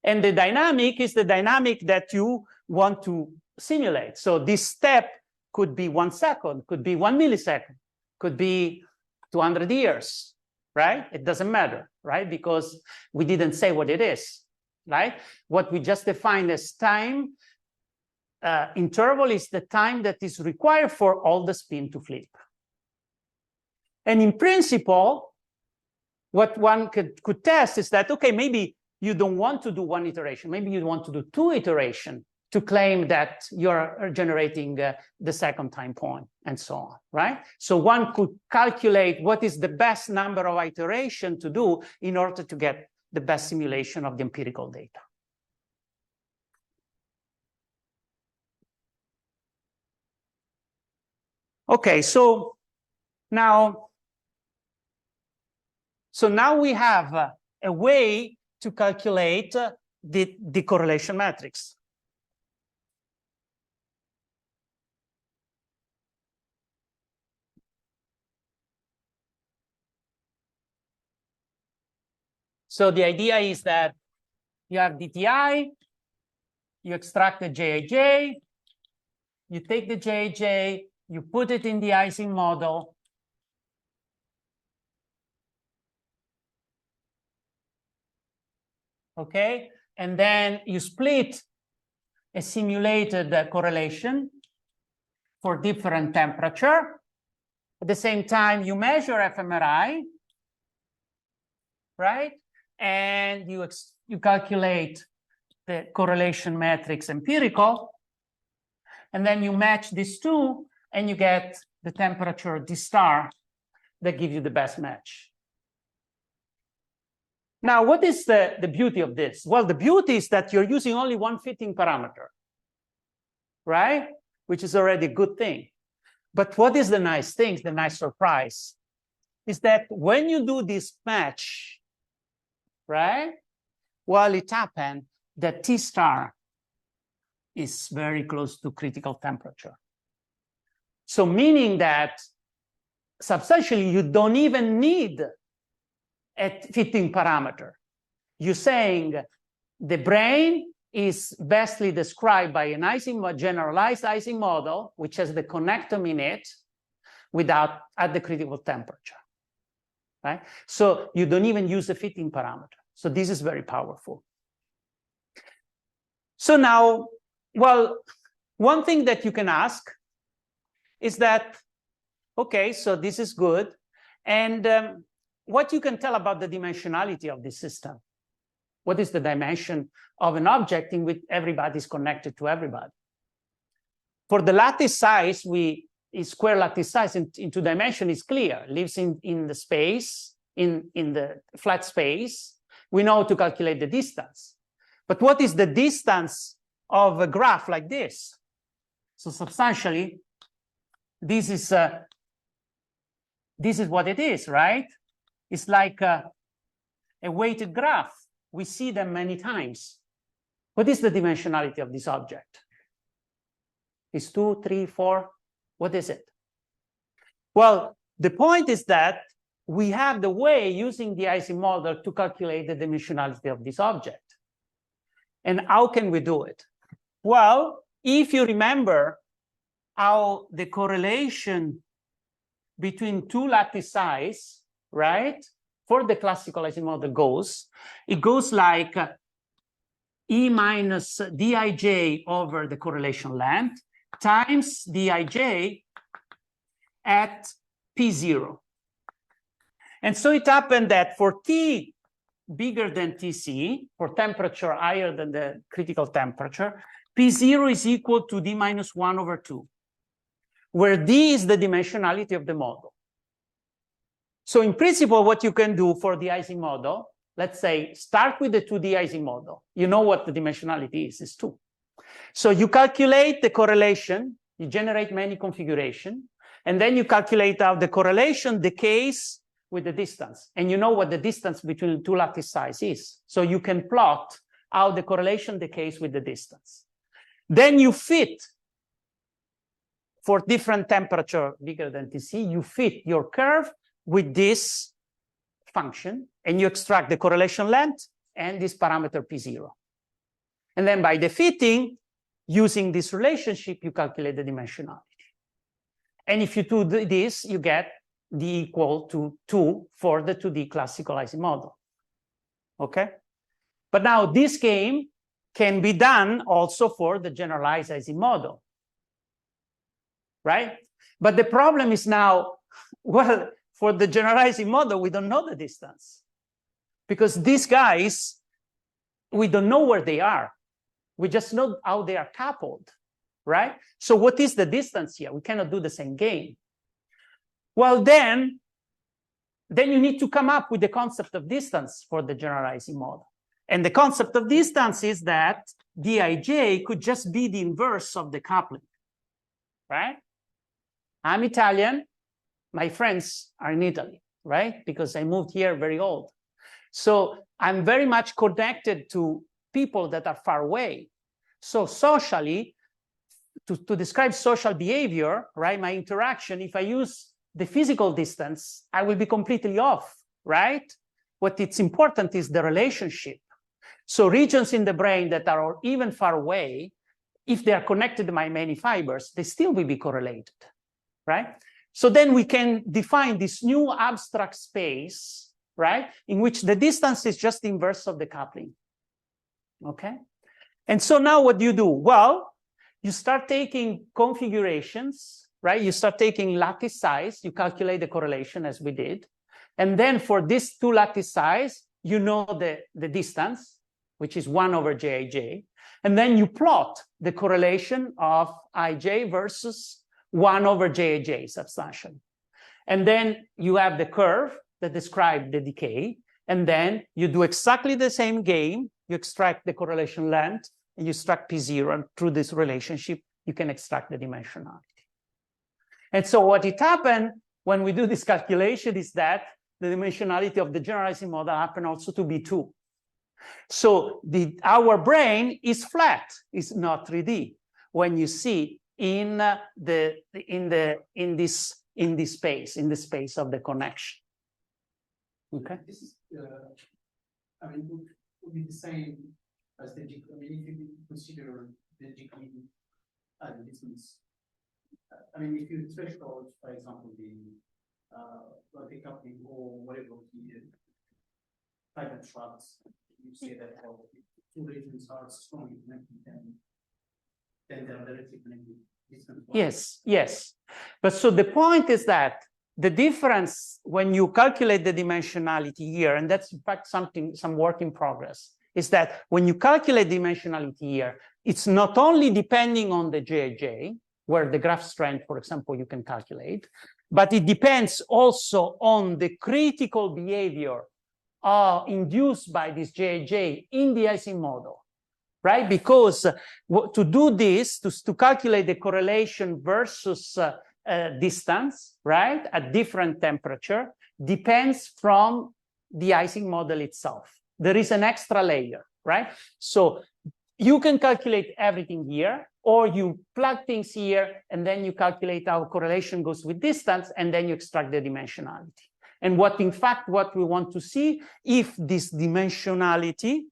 And the dynamic is the dynamic that you want to simulate. So this step could be 1 second, could be 1 millisecond, could be 200 years, right? It doesn't matter, right? Because we didn't say what it is, right? What we just defined as time interval is the time that is required for all the spin to flip. And in principle, what one could test is that, okay, maybe you don't want to do 1 iteration. Maybe you want to do 2 iterations to claim that you're generating the second time point and so on, right? So one could calculate what is the best number of iteration to do in order to get the best simulation of the empirical data. Okay, so now we have a way to calculate the correlation matrix. So the idea is that you have DTI, you extract the JIJ, you take the JIJ, you put it in the Ising model, okay? And then you split a simulated correlation for different temperature. At the same time, you measure fMRI, right? And you calculate the correlation matrix empirical, and then you match these two, and you get the temperature D star that gives you the best match. Now, what is the beauty of this? Well, the beauty is that you're using only one fitting parameter, right? Which is already a good thing. But what is the nice thing, the nice surprise, is that when you do this match, right? Well, it happened that T star is very close to critical temperature. So meaning that substantially you don't even need a fitting parameter. You're saying the brain is bestly described by an generalized Ising model, which has the connectome in it at the critical temperature, right? So you don't even use a fitting parameter. So this is very powerful. So now, well, one thing that you can ask is that, okay, so this is good. And what you can tell about the dimensionality of this system? What is the dimension of an object in which everybody is connected to everybody? For the lattice size, square lattice size into dimension is clear, lives in the space, in the flat space. We know to calculate the distance. But what is the distance of a graph like this? So substantially, this is what it is, right? It's like a weighted graph. We see them many times. What is the dimensionality of this object? Is 2, 3, 4? What is it? Well, the point is that we have the way using the Ising model to calculate the dimensionality of this object. And how can we do it? Well, if you remember how the correlation between two lattice size, right, for the classical Ising model goes. It goes like E minus dij over the correlation length times dij at P0. And so it happened that for T bigger than Tc, for temperature higher than the critical temperature, P0 is equal to D minus 1 over 2, where D is the dimensionality of the model. So in principle, what you can do for the Ising model, let's say, start with the 2D Ising model. You know what the dimensionality is, it's 2. So you calculate the correlation, you generate many configurations, and then you calculate how the correlation decays with the distance. And you know what the distance between two lattice size is. So you can plot how the correlation decays with the distance. Then you fit, for different temperature bigger than Tc, you fit your curve with this function, and you extract the correlation length and this parameter P0. And then by the fitting, using this relationship, you calculate the dimensionality. And if you do this, you get D equal to 2 for the 2D classical Ising model. Okay? But now this game can be done also for the generalized Ising model. Right? But the problem is now, well, for the generalizing model, we don't know the distance. Because these guys, we don't know where they are. We just know how they are coupled, right? So what is the distance here? We cannot do the same game. Well, then you need to come up with the concept of distance for the generalizing model. And the concept of distance is that dij could just be the inverse of the coupling, right? I'm Italian. My friends are in Italy, right? Because I moved here very old. So I'm very much connected to people that are far away. So socially, to describe social behavior, right, my interaction, if I use the physical distance, I will be completely off, right? What it's important is the relationship. So regions in the brain that are even far away, if they are connected by many fibers, they still will be correlated, right? So then we can define this new abstract space, right, in which the distance is just the inverse of the coupling, okay? And so now what do you do? Well, you start taking configurations, right? You start taking lattice size, you calculate the correlation as we did. And then for this two lattice size, you know the distance, which is 1 over jij. And then you plot the correlation of ij versus 1 over jij substantially. And then you have the curve that describes the decay. And then you do exactly the same game. You extract the correlation length and you extract P0. And through this relationship, you can extract the dimensionality. And so what it happened when we do this calculation is that the dimensionality of the generalizing model happened also to be 2. So our brain is flat, it's not 3D. When you see in this space, in the space of the connection. Okay. This is, I mean, would be the same as the degree. I mean, if you consider the degree distance. I mean, if you threshold, for example, the coupling or whatever the private traps, you say that well, two regions are strongly connected, then they're directly connected. Yes, yes. But so the point is that the difference when you calculate the dimensionality here, and that's in fact some work in progress, is that when you calculate dimensionality here, it's not only depending on the jij, where the graph strength, for example, you can calculate, but it depends also on the critical behavior induced by this jij in the Ising model, right? Because to do this, to calculate the correlation versus distance, right, at different temperature, depends from the Ising model itself. There is an extra layer, right? So you can calculate everything here, or you plug things here, and then you calculate how correlation goes with distance, and then you extract the dimensionality. And what, in fact, what we want to see, if this dimensionality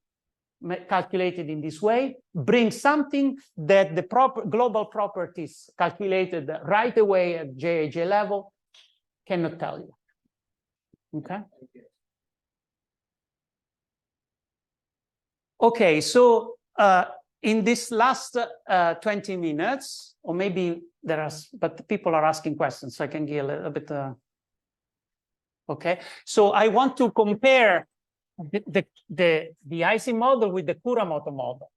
calculated in this way, bring something that the global properties calculated right away at JAJ level cannot tell you. Okay. Okay, so in this last 20 minutes, or maybe there are, but people are asking questions, so I can give a little bit. Okay, so I want to compare the Ising model with the Kuramoto model.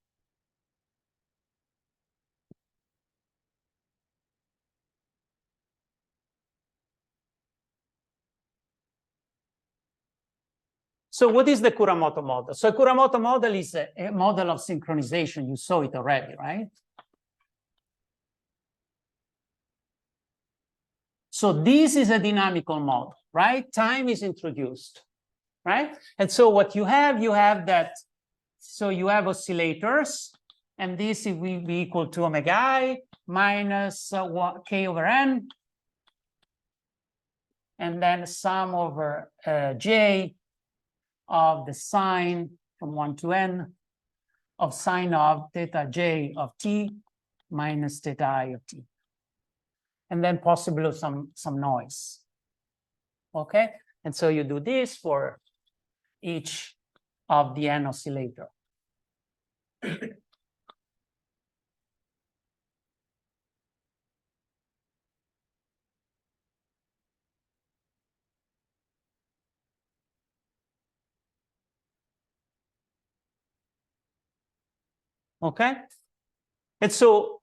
So what is the Kuramoto model? So Kuramoto model is a model of synchronization. You saw it already, right? So this is a dynamical model, right? Time is introduced, right? And so what you have that, so you have oscillators, and this will be equal to omega I minus k over n, and then sum over j of the sine from 1 to n of sine of theta j of t minus theta I of t. And then possibly some noise. Okay? And so you do this for each of the n oscillator. Okay? And so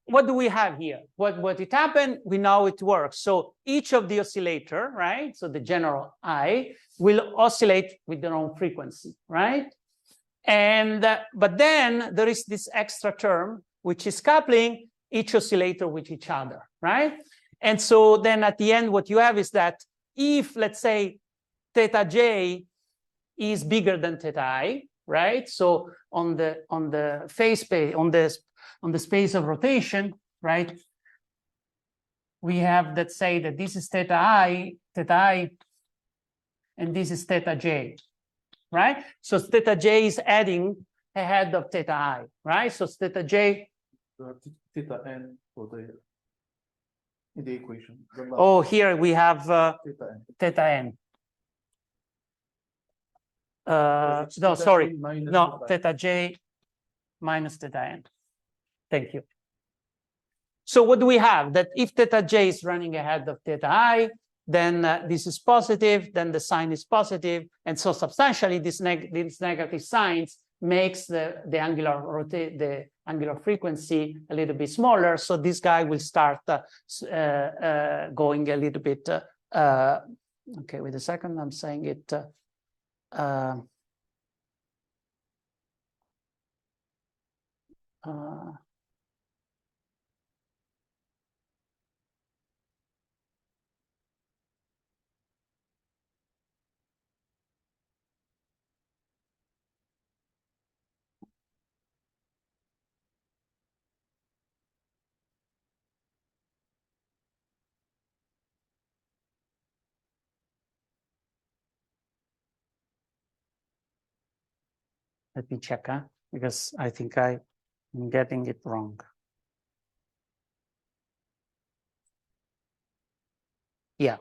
what do we have here? What it happened, we know it works. So each of the oscillator, right? So the general I will oscillate with their own frequency, right? And but then there is this extra term, which is coupling each oscillator with each other, right? And so then at the end, what you have is that if, let's say, theta j is bigger than theta I, right? So on the phase space, on the space of rotation, right? We have, let's say that this is theta I, and this is theta j, right? So theta j is adding ahead of theta I, right? So theta j. Theta n for in the equation. Oh, here we have theta n. No, sorry. No, theta j minus theta n. Thank you. So what do we have? That if theta j is running ahead of theta I, then this is positive, then the sign is positive, and so substantially these negative signs makes the angular frequency a little bit smaller. So this guy will start going a little bit. Okay, wait a second. I'm saying it. Let me check, because I think I'm getting it wrong. Yeah,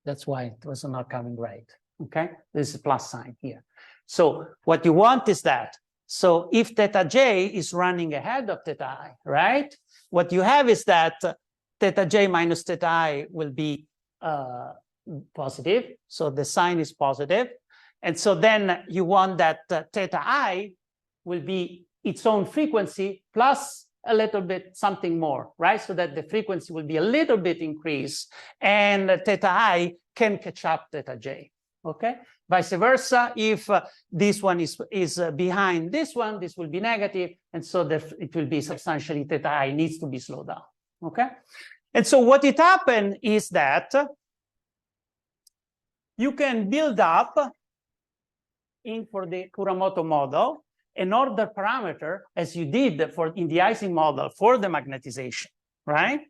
that's why it was not coming right. Okay, this is plus sign here. So what you want is that. So if theta j is running ahead of theta I, right? What you have is that theta j minus theta I will be positive. So the sign is positive. And so then you want that theta I will be its own frequency plus a little bit something more, right? So that the frequency will be a little bit increased and theta I can catch up theta j, okay? Vice versa, if this one is behind this one, this will be negative, and so it will be substantially theta I needs to be slowed down, okay? And so what it happened is that you can build up for the Kuramoto model an order parameter as you did in the Ising model for the magnetization, right?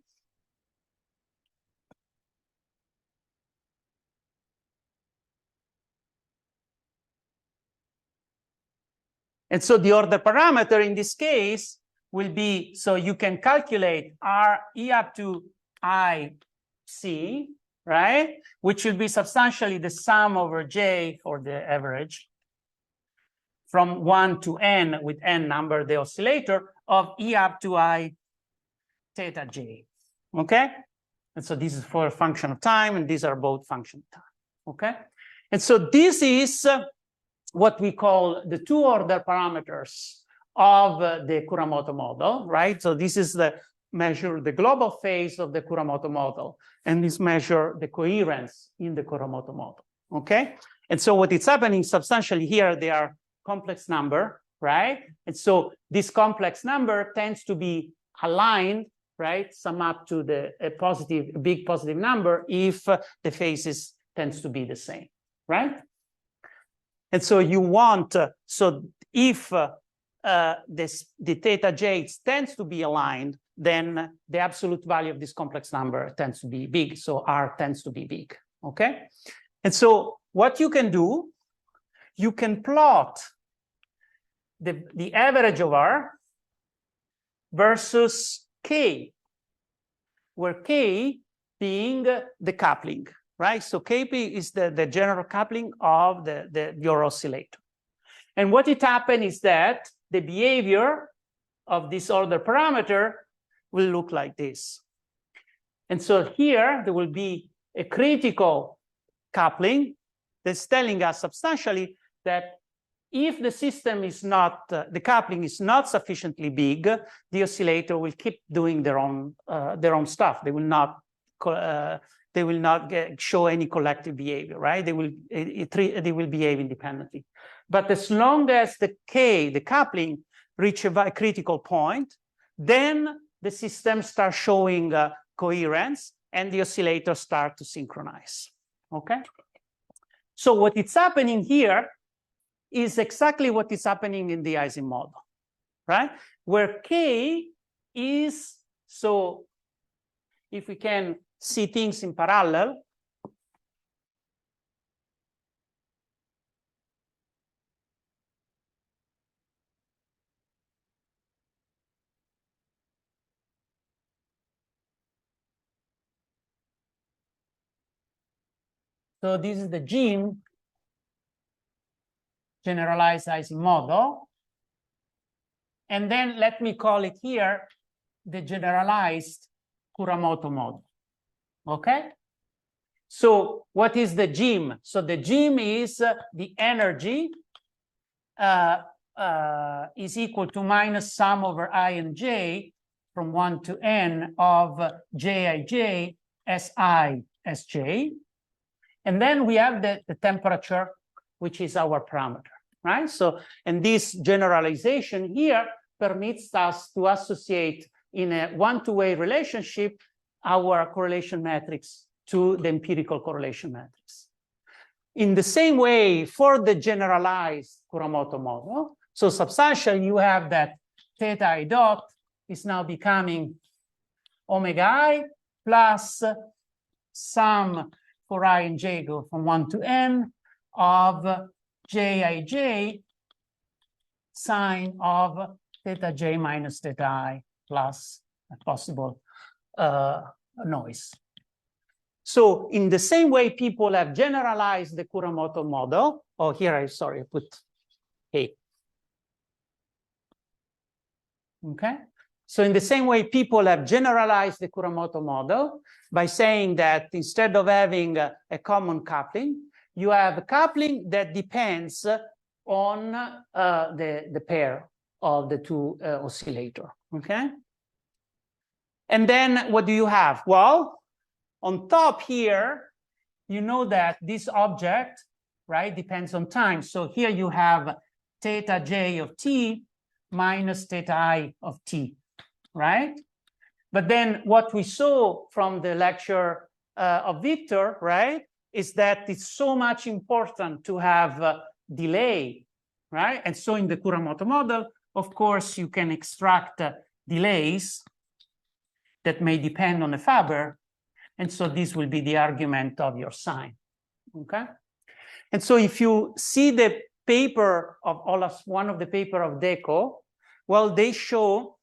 And so the order parameter in this case will be, so you can calculate R E up to I C, right? Which will be substantially the sum over J, or the average, from 1 to n, with n number the oscillator, of E up to I theta J, okay? And so this is for a function of time, and these are both function of time, okay? And so this is what we call the two order parameters of the Kuramoto model, right? So this is the measure the global phase of the Kuramoto model, and this measure the coherence in the Kuramoto model, okay? And so what is happening substantially here, they are complex number, right? And so this complex number tends to be aligned, right? Sum up to the a big positive number if the phases tends to be the same, right? And so you want, so if the theta j tends to be aligned, then the absolute value of this complex number tends to be big. So R tends to be big, okay? And so what you can do, you can plot the average of R versus K, where K being the coupling, right? So Kp is the general coupling of your oscillator. And what it happened is that the behavior of this order parameter will look like this. And so here there will be a critical coupling that's telling us substantially that if the system is not, the coupling is not sufficiently big, the oscillator will keep doing their own stuff. They will not show any collective behavior, right? They will behave independently. But as long as the coupling reach a critical point, then the system starts showing coherence, and the oscillators start to synchronize. Okay. So what is happening here is exactly what is happening in the Ising model, right? Where K is, so if we can see things in parallel, so this is the gene generalized Ising model. And then let me call it here the generalized Kuramoto model. Okay? So what is the gym? So the gym is the energy is equal to minus sum over I and j from 1 to n of jij si sj. And then we have the temperature, which is our parameter, right? So, and this generalization here permits us to associate in a one-to-way relationship our correlation matrix to the empirical correlation matrix. In the same way, for the generalized Kuramoto model, so substantially you have that theta I dot is now becoming omega I plus sum for I and j go from 1 to n of jij sine of theta j minus theta I plus a possible noise. So in the same way people have generalized the Kuramoto model, oh, here I put K. Okay. So in the same way people have generalized the Kuramoto model by saying that instead of having a common coupling, you have a coupling that depends on the pair of the two oscillator, okay? And then what do you have? Well, on top here, you know that this object, right, depends on time. So here you have theta j of t minus theta I of t, right? But then what we saw from the lecture of Victor, right, is that it's so much important to have delay, right? And so in the Kuramoto model, of course, you can extract delays that may depend on a Faber. And so this will be the argument of your sign, okay? And so if you see the paper of one of the paper of Deco, well, they show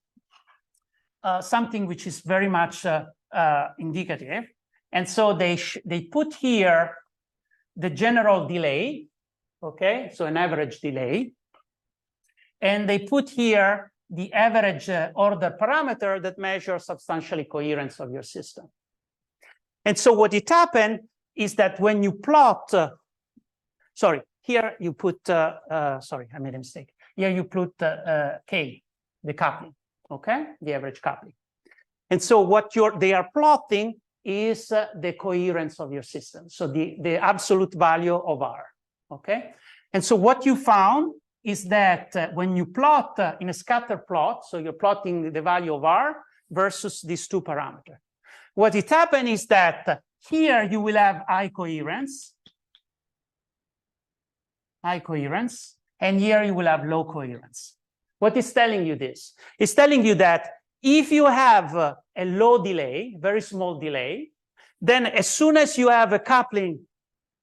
something which is very much indicative. And so they put here the general delay, okay, so an average delay. And they put here the average order parameter that measures substantially coherence of your system. And so what it happened is that when you plot, sorry, here you put, sorry, I made a mistake. Here you put K, the coupling, okay, the average coupling. And so what they are plotting is the coherence of your system. So the absolute value of R, okay? And so what you found is that when you plot in a scatter plot, so you're plotting the value of R versus these two parameters. What it happened is that here you will have high coherence, and here you will have low coherence. What is telling you this? It's telling you that if you have a low delay, very small delay, then as soon as you have a coupling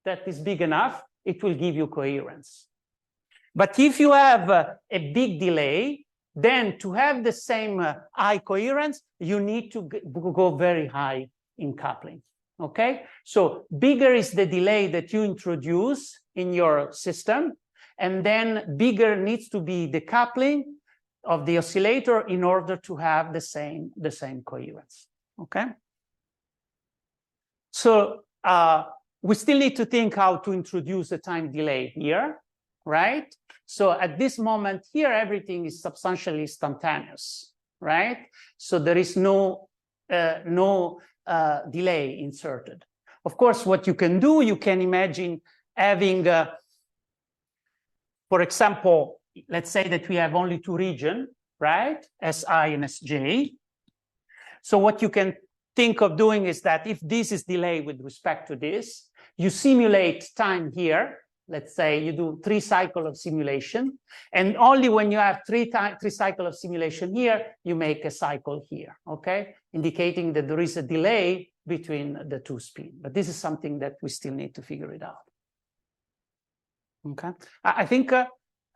that is big enough, it will give you coherence. But if you have a big delay, then to have the same high coherence, you need to go very high in coupling, okay? So bigger is the delay that you introduce in your system, and then bigger needs to be the coupling of the oscillator in order to have the same coherence, okay? So we still need to think how to introduce a time delay here, right? So at this moment here, everything is substantially instantaneous, right? So there is no delay inserted. Of course, what you can do, you can imagine having, for example, let's say that we have only two regions, right? Si and Sj. So what you can think of doing is that if this is delay with respect to this, you simulate time here. Let's say you do 3 cycles of simulation, and only when you have 3 cycles of simulation here, you make a cycle here, okay? Indicating that there is a delay between the two spins. But this is something that we still need to figure it out. Okay, I think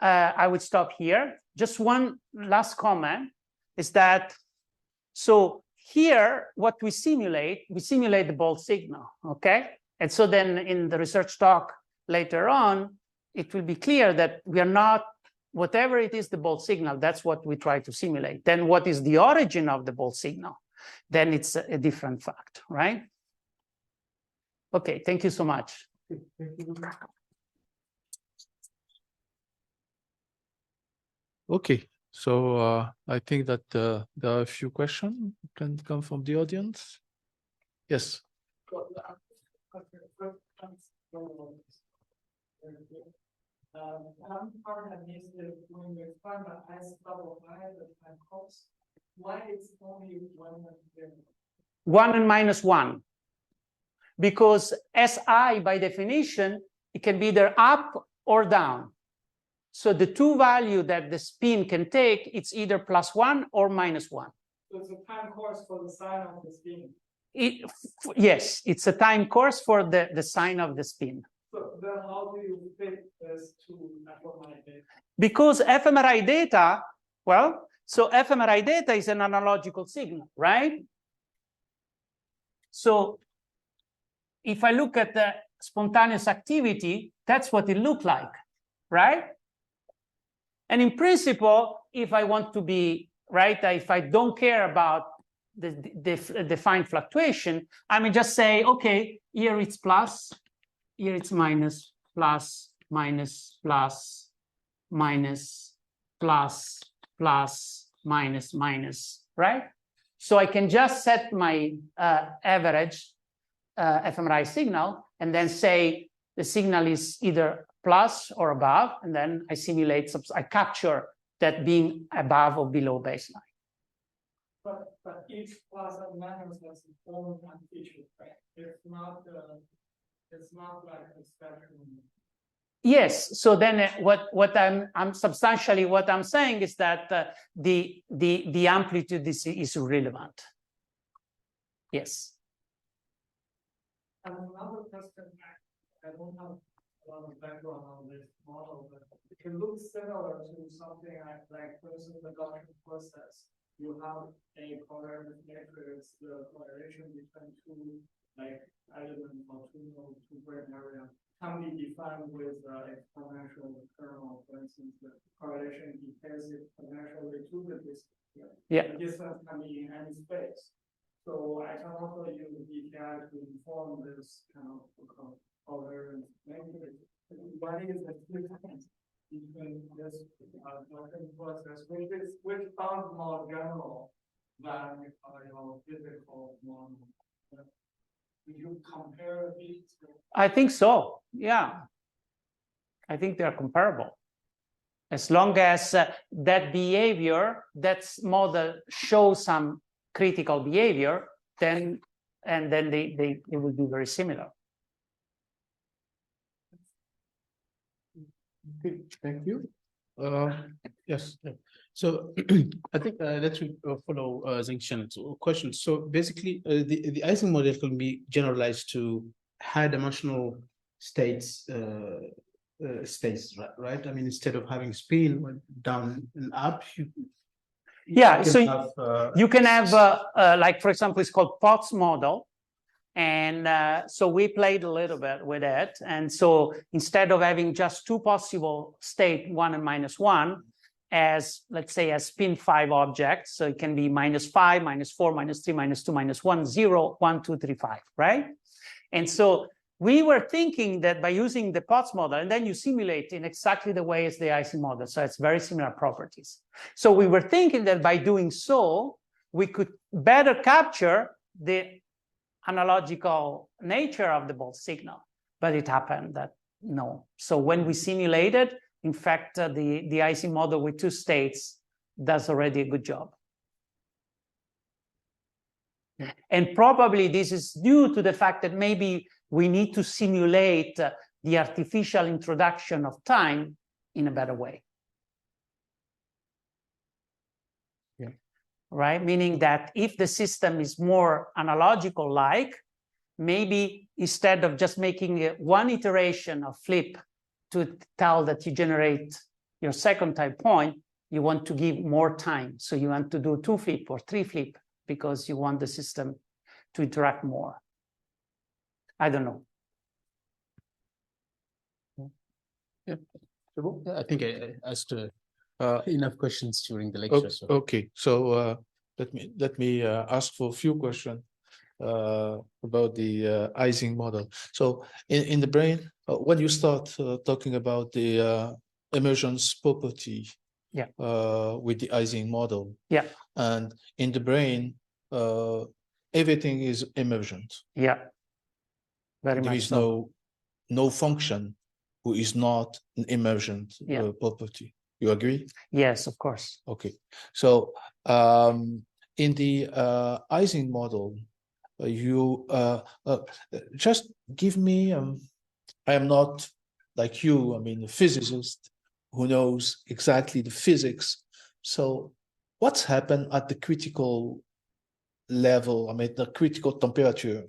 I would stop here. Just one last comment is that, so here, what we simulate the Bolt signal, okay? And so then in the research talk later on, it will be clear that we are not, whatever it is, the Bolt signal, that's what we try to simulate. Then what is the origin of the Bolt signal? Then it's a different fact, right? Okay, thank you so much. Okay, so I think that there are a few questions can come from the audience. Yes. Why it's only 1 and minus 1. Because Si, by definition, it can be either up or down. So the two value that the spin can take, it's either +1 or -1. So it's a time course for the sign of the spin. Yes, it's a time course for the sign of the spin. So then how do you fit this to fMRI data? Because fMRI data, well, so fMRI data is an analogical signal, right? So if I look at the spontaneous activity, that's what it looked like, right? And in principle, if I want to be, right, if I don't care about the defined fluctuation, I may just say, okay, here it's plus, here it's minus, plus, minus, plus, minus, plus, plus, minus, minus, right? So I can just set my average fMRI signal and then say the signal is either plus or above, and then I simulate, I capture that being above or below baseline. But each plus and minus has its own feature, right? It's not like a spectrum. Yes. So then what I'm substantially what I'm saying is that the amplitude is irrelevant. Yes. And another question, I don't have lot of background on this model, but it can look similar to something like for instance, the adoption process. You have a covariance matrix, the correlation between two like elements or two brain area can be defined with exponential kernel. For instance, the correlation depends exponentially to the distance. Yeah. The distance can be in any space. So I can also use DTI to inform this kind of covariance matrix. What is the difference between this adoption process, which sounds more general than physical model? Would you compare these? I think so. Yeah. I think they're comparable. As long as that behavior, that model shows some critical behavior, then they will be very similar. Okay, thank you. Yes. So I think let's follow Zheng's question. So basically, the Ising model can be generalized to high-dimensional states, right? I mean, instead of having spin down and up, you can have like, for example, it's called POTS model. And so we played a little bit with it. And so instead of having just two possible state, 1 and -1, as let's say as spin 5 objects, so it can be -5, -4, -3, -2, -1, 0, 1, 2, 3, 5, right? And so we were thinking that by using the POTS model, and then you simulate in exactly the way as the Ising model, so it's very similar properties. So we were thinking that by doing so, we could better capture the analogical nature of the Bolt signal, but it happened that no. So when we simulated, in fact, the Ising model with 2 states does already a good job. And probably this is due to the fact that maybe we need to simulate the artificial introduction of time in a better way. Yeah. Right? Meaning that if the system is more analogical like, maybe instead of just making one iteration of flip to tell that you generate your second type point, you want to give more time. So you want to do 2 flip or 3 flip because you want the system to interact more. I don't know. Yeah. I think I asked enough questions during the lecture. So. Okay, so let me ask for a few questions about the Ising model. So in the brain, when you start talking about the emergence property, yeah, with the Ising model, yeah, and in the brain, everything is emergent. Yeah, very there much is so. no function who is not an emergent property. You agree? Yes, of course. Okay, so in the Ising model, you just give me. I am not like you. I mean, a physicist who knows exactly the physics. So, what's happened at the critical level? I mean, the critical temperature,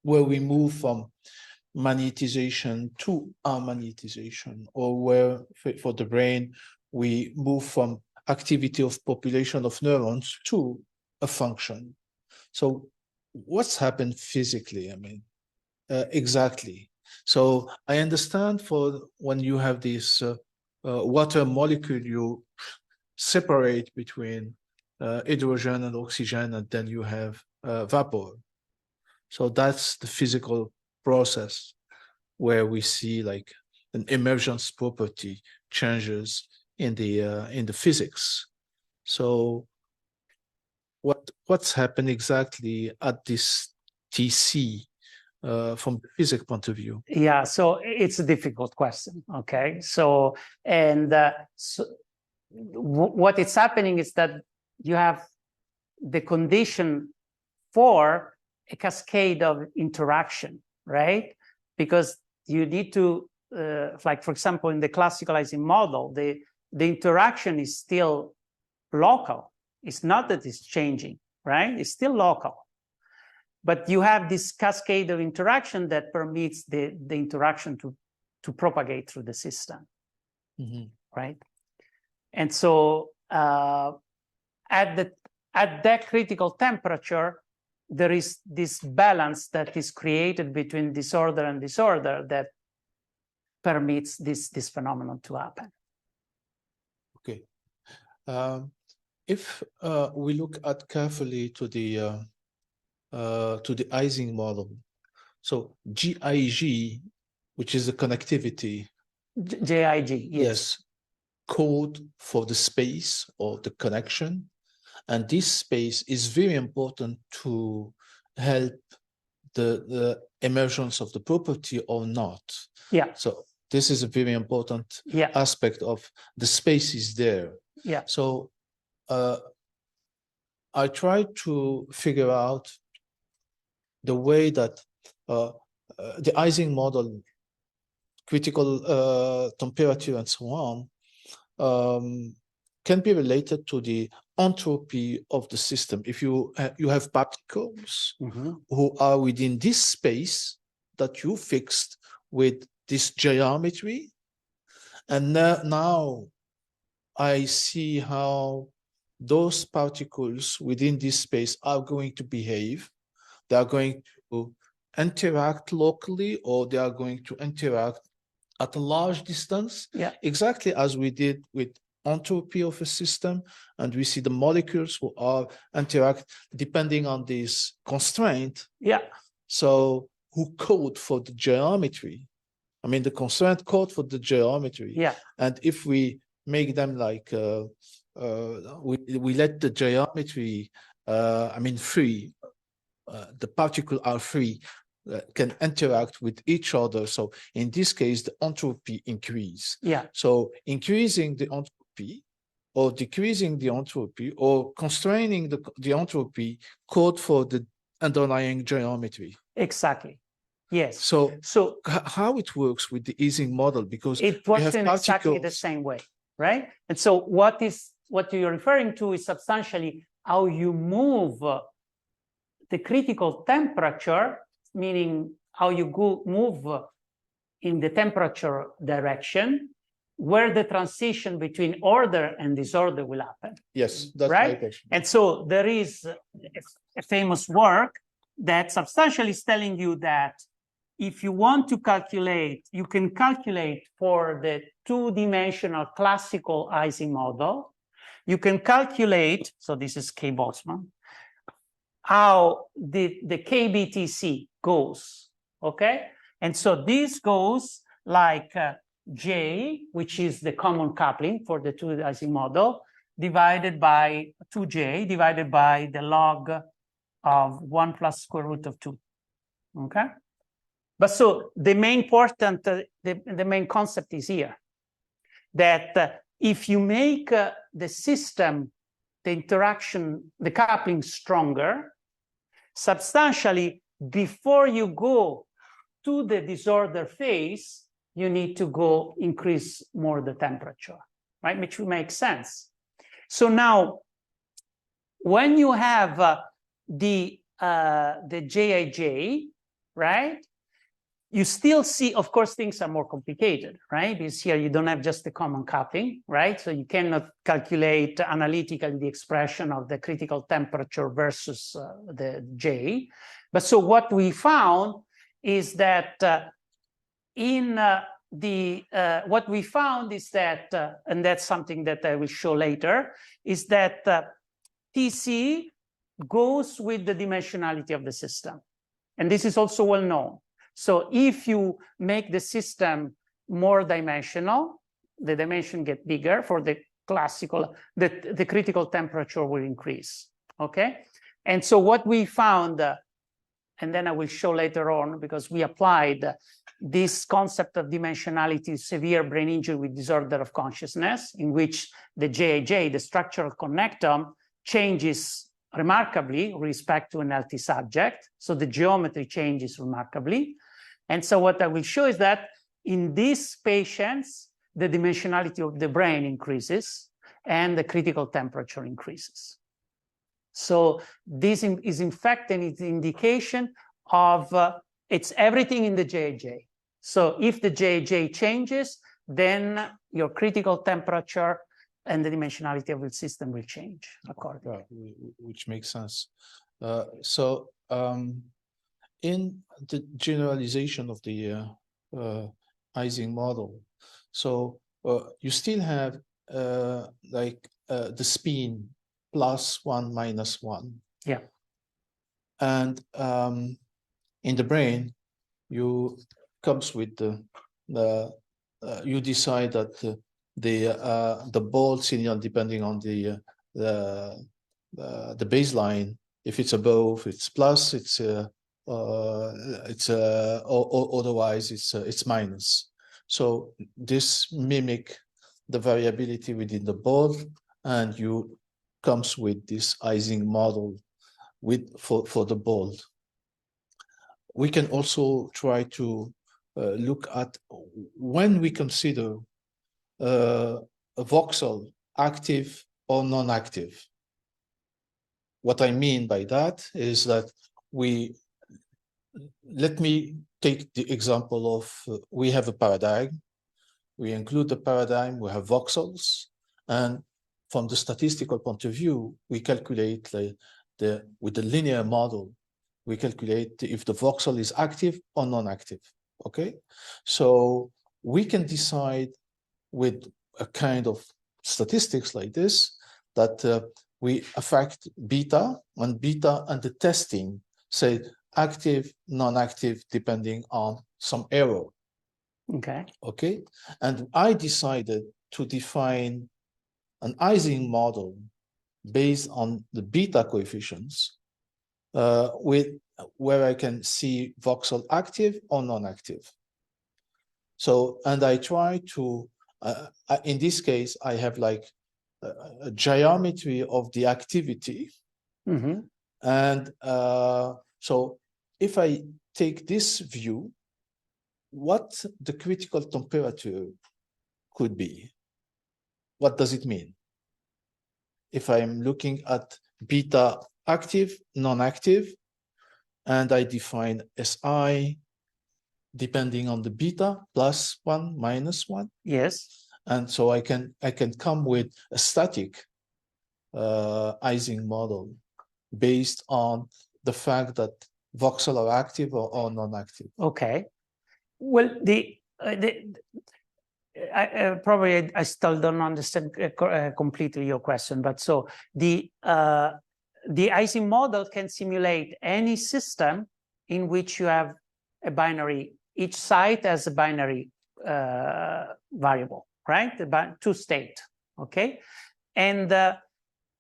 where we move from magnetization to amagnetization, or where for the brain we move from activity of population of neurons to a function. So what's happened physically? I mean, exactly. So I understand for when you have this water molecule, you separate between hydrogen and oxygen, and then you have vapor. So that's the physical process where we see like an emergence property changes in the physics. So what's happened exactly at this TC from the physics point of view? Yeah, so it's a difficult question. Okay, so what is happening is that you have the condition for a cascade of interaction, right? Because you need to, like for example, in the classical Ising model, the interaction is still local. It's not that it's changing, right? It's still local. But you have this cascade of interaction that permits the interaction to to propagate through the system, Mhm. right? And so at that critical temperature, there is this balance that is created between disorder and disorder that permits this phenomenon to happen. Okay. If we look at carefully to the Ising model, so GIG, which is the connectivity, JIG, yes. code for the space or the connection, and this space is very important to help the emergence of the property or not. Yeah. So this is a very important Yeah. aspect of the space is there. Yeah. So I try to figure out the way that the Ising model, critical temperature and so on, can be related to the entropy of the system. If you have particles who are within this space that you fixed with this geometry, and now I see how those particles within this space are going to behave. They are going to interact locally, or they are going to interact at a large distance, exactly as we did with entropy of a system, and we see the molecules who are interact depending on this constraint. So who code for the geometry? I mean, the constraint code for the geometry. And if we make them like we let the geometry, free, the particles are free, can interact with each other. So in this case, the entropy increase. So increasing the entropy or decreasing the entropy or constraining the entropy code for the underlying geometry. Exactly. Yes. So how it works with the Ising model, because it works in exactly the same way, right? And so what you're referring to is substantially how you move the critical temperature, meaning how you move in the temperature direction, where the transition between order and disorder will happen. Yes, that's right. My question. And so there is a famous work that substantially is telling you that if you want to calculate, you can calculate for the two-dimensional classical Ising model. You can calculate, so this is K. Boltzmann, how the KBTC goes, okay? And so this goes like J, which is the common coupling for the two Ising model, divided by 2J, divided by the log of 1 plus square root of 2, okay? But so the main important, the main concept is here, that if you make the system, the interaction, the coupling stronger, substantially before you go to the disorder phase, you need to go increase more the temperature, right? Which will make sense. So now, when you have the JIJ, right? You still see, of course, things are more complicated, right? Because here you don't have just the common coupling, right? So you cannot calculate analytically the expression of the critical temperature versus the J. But so what we found is that what we found is that, and that's something that I will show later, is that TC goes with the dimensionality of the system. And this is also well known. So if you make the system more dimensional, the dimension get bigger for the classical, the critical temperature will increase, okay? And so what we found, and then I will show later on, because we applied this concept of dimensionality to severe brain injury with disorder of consciousness, in which the JIJ, the structural connectome, changes remarkably with respect to an healthy subject. So the geometry changes remarkably. And so what I will show is that in these patients, the dimensionality of the brain increases and the critical temperature increases. So this is in fact an indication of it's everything in the JJ. So if the J changes, then your critical temperature and the dimensionality of the system will change accordingly. Yeah, which makes sense. In the generalization of the Ising model, so you still have the spin +1 -1. Yeah. And in the brain, you comes with you decide that the ball signal, depending on the baseline, if it's above, it's plus, otherwise it's minus. So this mimic the variability within the ball, and you comes with this Ising model for the ball. We can also try to look at when we consider a voxel active or non-active. What I mean by that is that let me take the example of, we have a paradigm, we include the paradigm, we have voxels, and from the statistical point of view, we calculate with the linear model, we calculate if the voxel is active or non-active, okay? So we can decide with a kind of statistics like this, that we affect beta and the testing, say active, non-active, depending on some error. Okay. Okay. And I decided to define an Ising model based on the beta coefficients, where I can see voxel active or non-active. So, and I try to, in this case, I have like a geometry of the activity. Mm-hmm. And so if I take this view, what the critical temperature could be, what does it mean? If I'm looking at beta active, non-active, and I define SI depending on the beta, +1, -1. Yes. And so I can come with a static Ising model based on the fact that voxel are active or non-active. Okay. Well, probably I still don't understand completely your question, but so the Ising model can simulate any system in which you have a binary, each site has a binary variable, right? Two state, okay? And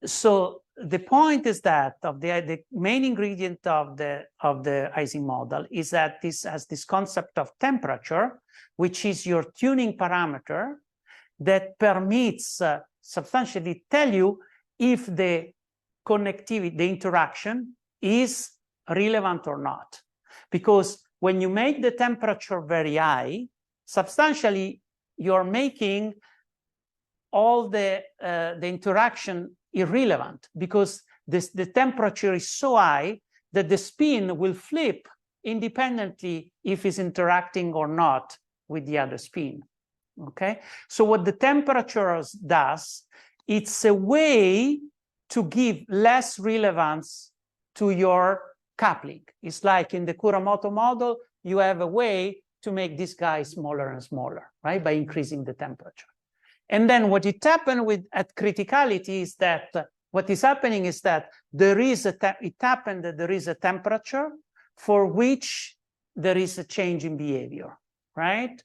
so the point is that the main ingredient of the Ising model is that this has this concept of temperature, which is your tuning parameter that permits substantially tell you if the connectivity, the interaction is relevant or not. Because when you make the temperature very high, substantially you're making all the interaction irrelevant, because the temperature is so high that the spin will flip independently if it's interacting or not with the other spin, okay? So what the temperature does, it's a way to give less relevance to your coupling. It's like in the Kuramoto model, you have a way to make this guy smaller and smaller, right? By increasing the temperature. And then what it happened at criticality is that what is happening is that there is a temperature for which there is a change in behavior, right?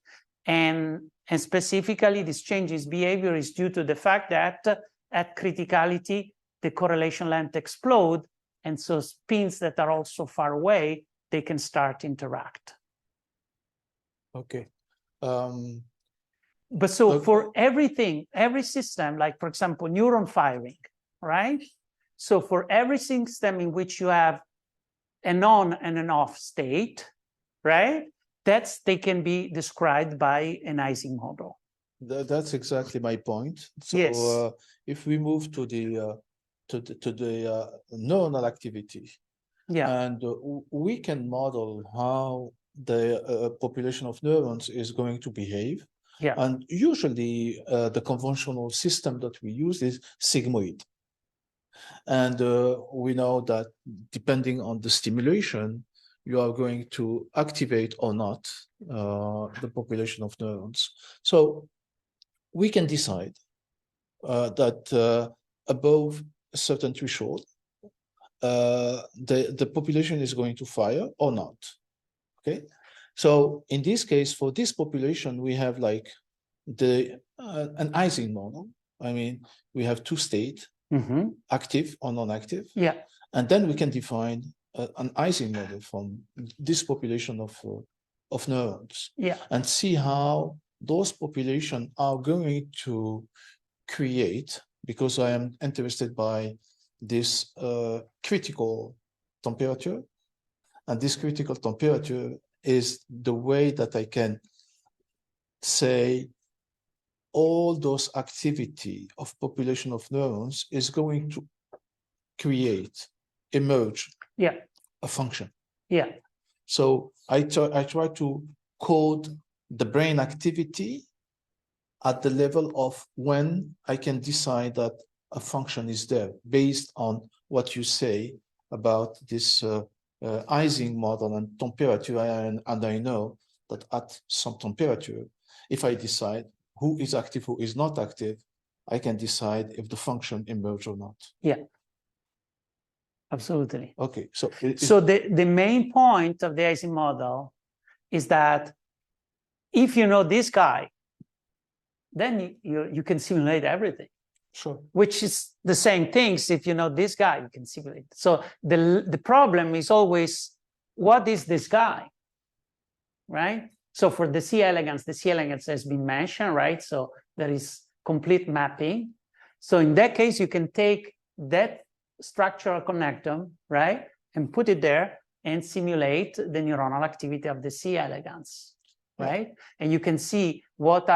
And specifically, this change in behavior is due to the fact that at criticality, the correlation length explode, and so spins that are also far away, they can start interact. Okay. But so for everything, every system, like for example, neuron firing, right? So for every system in which you have an on and an off state, right? They can be described by an Ising model. That's exactly my point. So yes. If we move to the neuronal activity, yeah, and we can model how the population of neurons is going to behave. Yeah. And usually the conventional system that we use is sigmoid. And we know that depending on the stimulation, you are going to activate or not the population of neurons. So we can decide that above a certain threshold, the population is going to fire or not. Okay, so in this case, for this population, we have like an Ising model. I mean, we have two states, active or non-active. Yeah. And then we can define an Ising model from this population of neurons. Yeah. And see how those populations are going to create, because I am interested by this critical temperature. And this critical temperature is the way that I can say all those activity of population of neurons is going to create, emerge, a function. Yeah. So I try to code the brain activity at the level of when I can decide that a function is there based on what you say about this Ising model and temperature. And I know that at some temperature, if I decide who is active, who is not active, I can decide if the function emerges or not. Yeah. Absolutely. Okay. So the main point of the Ising model is that if you know this guy, then you can simulate everything. Sure. Which is the same things. If you know this guy, you can simulate. So the problem is always, what is this guy, right? So for the C elegans has been mentioned, right? So there is complete mapping. So in that case, you can take that structural connectome, right, and put it there and simulate the neuronal activity of the C elegans, right? Yeah. And you can see what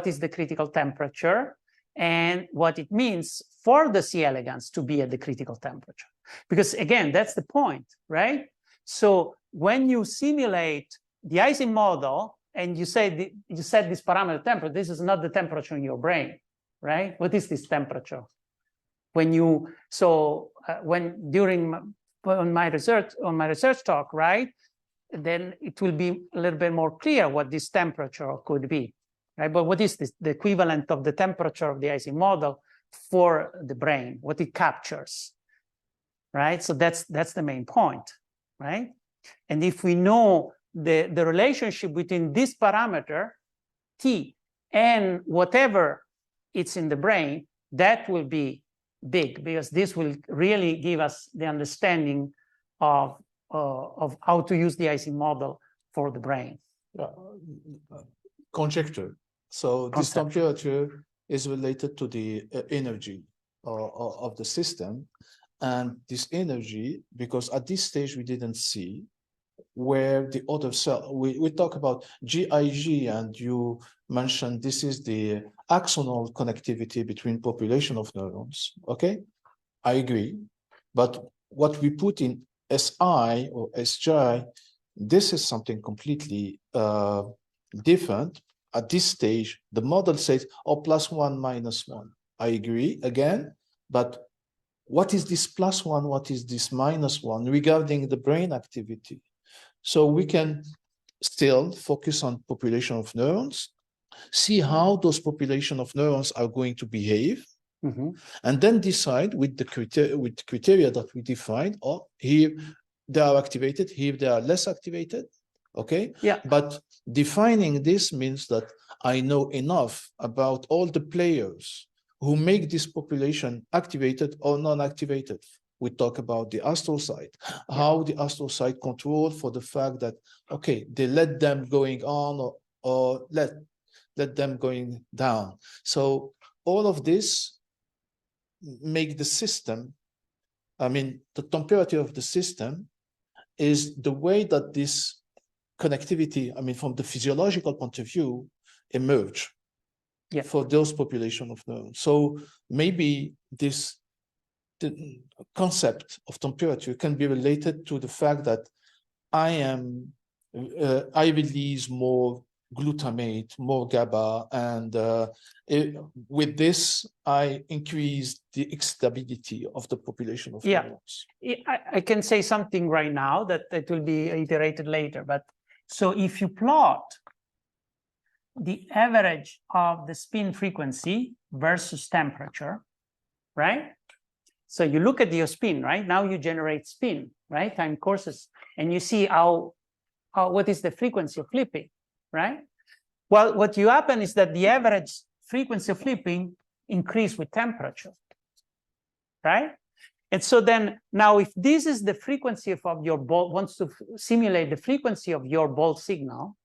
is the critical temperature and what it means for the C elegans to be at the critical temperature. Because again, that's the point, right? So when you simulate the Ising model and you set this parameter temperature, this is not the temperature in your brain, right? What is this temperature? When during my research talk, right, then it will be a little bit more clear what this temperature could be. Right? But what is this? The equivalent of the temperature of the Ising model for the brain, what it captures, right? So that's the main point, right? And if we know the relationship between this parameter, T, and whatever it's in the brain, that will be big, because this will really give us the understanding of how to use the Ising model for the brain. Conjecture. So this temperature is related to the energy of the system, and this energy, because at this stage we didn't see where the other cell, we talk about GIG, and you mentioned this is the axonal connectivity between population of neurons. Okay, I agree, but what we put in SI or SJ, this is something completely different. At this stage, the model says, oh, +1, -1. I agree again, but what is this +1? What is this -1 regarding the brain activity? So we can still focus on population of neurons, see how those population of neurons are going to behave, and then decide with the criteria that we define, oh, here they are activated, here they are less activated. Okay. Yeah. But defining this means that I know enough about all the players who make this population activated or non-activated. We talk about the astrocyte, how the astrocyte control for the fact that, okay, they let them going on or let them going down. So all of this make the system, I mean, the temperature of the system is the way that this connectivity, I mean, from the physiological point of view, emerge for those population of neurons. So maybe the concept of temperature can be related to the fact that I release more glutamate, more GABA, and with this, I increase the stability of the population of neurons. I can say something right now that it will be iterated later. But so if you plot the average of the spin frequency versus temperature, right? So you look at your spin, right? Now you generate spin, right? Time courses, and you see what is the frequency of flipping, right? Well, what you happen is that the average frequency of flipping increase with temperature, right? And so then now if this is the frequency of your ball, wants to simulate the frequency of your ball signal,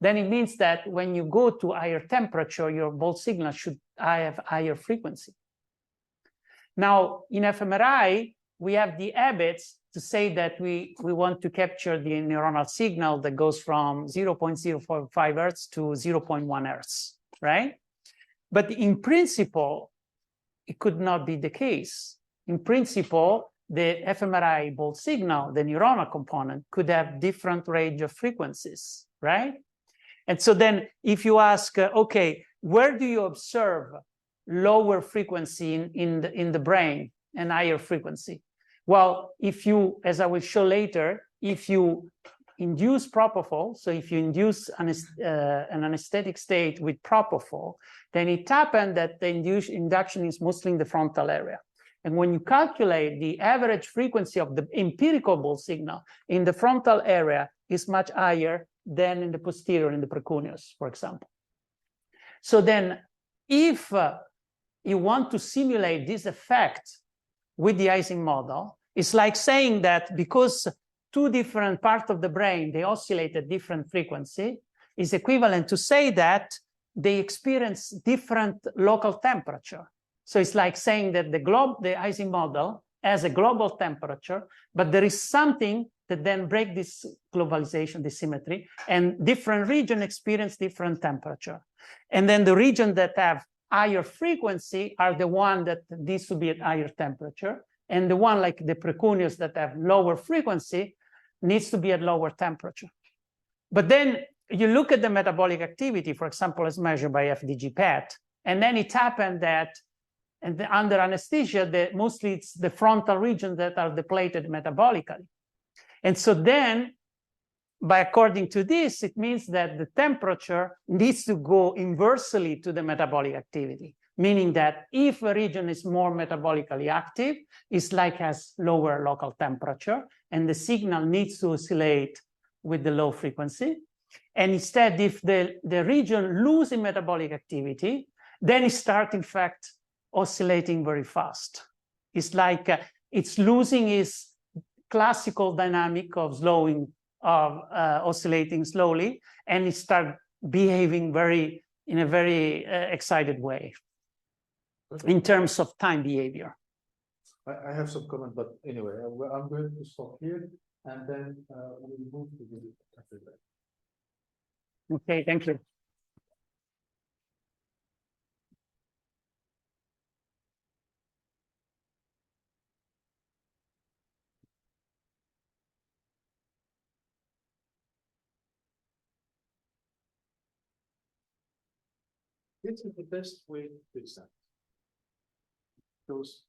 then it means that when you go to higher temperature, your ball signal should have higher frequency. Now, in fMRI, we have the habits to say that we want to capture the neuronal signal that goes from 0.045 hertz to 0.1 hertz, right? But in principle, it could not be the case. In principle, the fMRI ball signal, the neuronal component, could have different range of frequencies, right? And so then if you ask, okay, where do you observe lower frequency in the brain and higher frequency? Well, if you, as I will show later, if you induce propofol, so if you induce an anesthetic state with propofol, then it happens that the induction is mostly in the frontal area. And when you calculate the average frequency of the empirical ball signal in the frontal area is much higher than in the posterior, in the precuneus, for example. So then if you want to simulate this effect with the Ising model, it's like saying that because two different parts of the brain, they oscillate at different frequency, is equivalent to say that they experience different local temperature. So it's like saying that the Ising model has a global temperature, but there is something that then break this globalization, this symmetry, and different regions experience different temperature. And then the regions that have higher frequency are the one that needs to be at higher temperature, and the one like the precuneus that have lower frequency needs to be at lower temperature. But then you look at the metabolic activity, for example, as measured by FDG-PET, and then it happened that under anesthesia, mostly it's the frontal regions that are depleted metabolically. And so then, according to this, it means that the temperature needs to go inversely to the metabolic activity, meaning that if a region is more metabolically active, it's like has lower local temperature, and the signal needs to oscillate with the low frequency. And instead, if the region loses metabolic activity, then it starts, in fact, oscillating very fast. It's like it's losing its classical dynamic of oscillating slowly, and it starts behaving in a very excited way in terms of time behavior. I have some comment, but anyway, I'm going to stop here, and then we'll move to the after that. Okay, thank you. This is the best way to present. Shows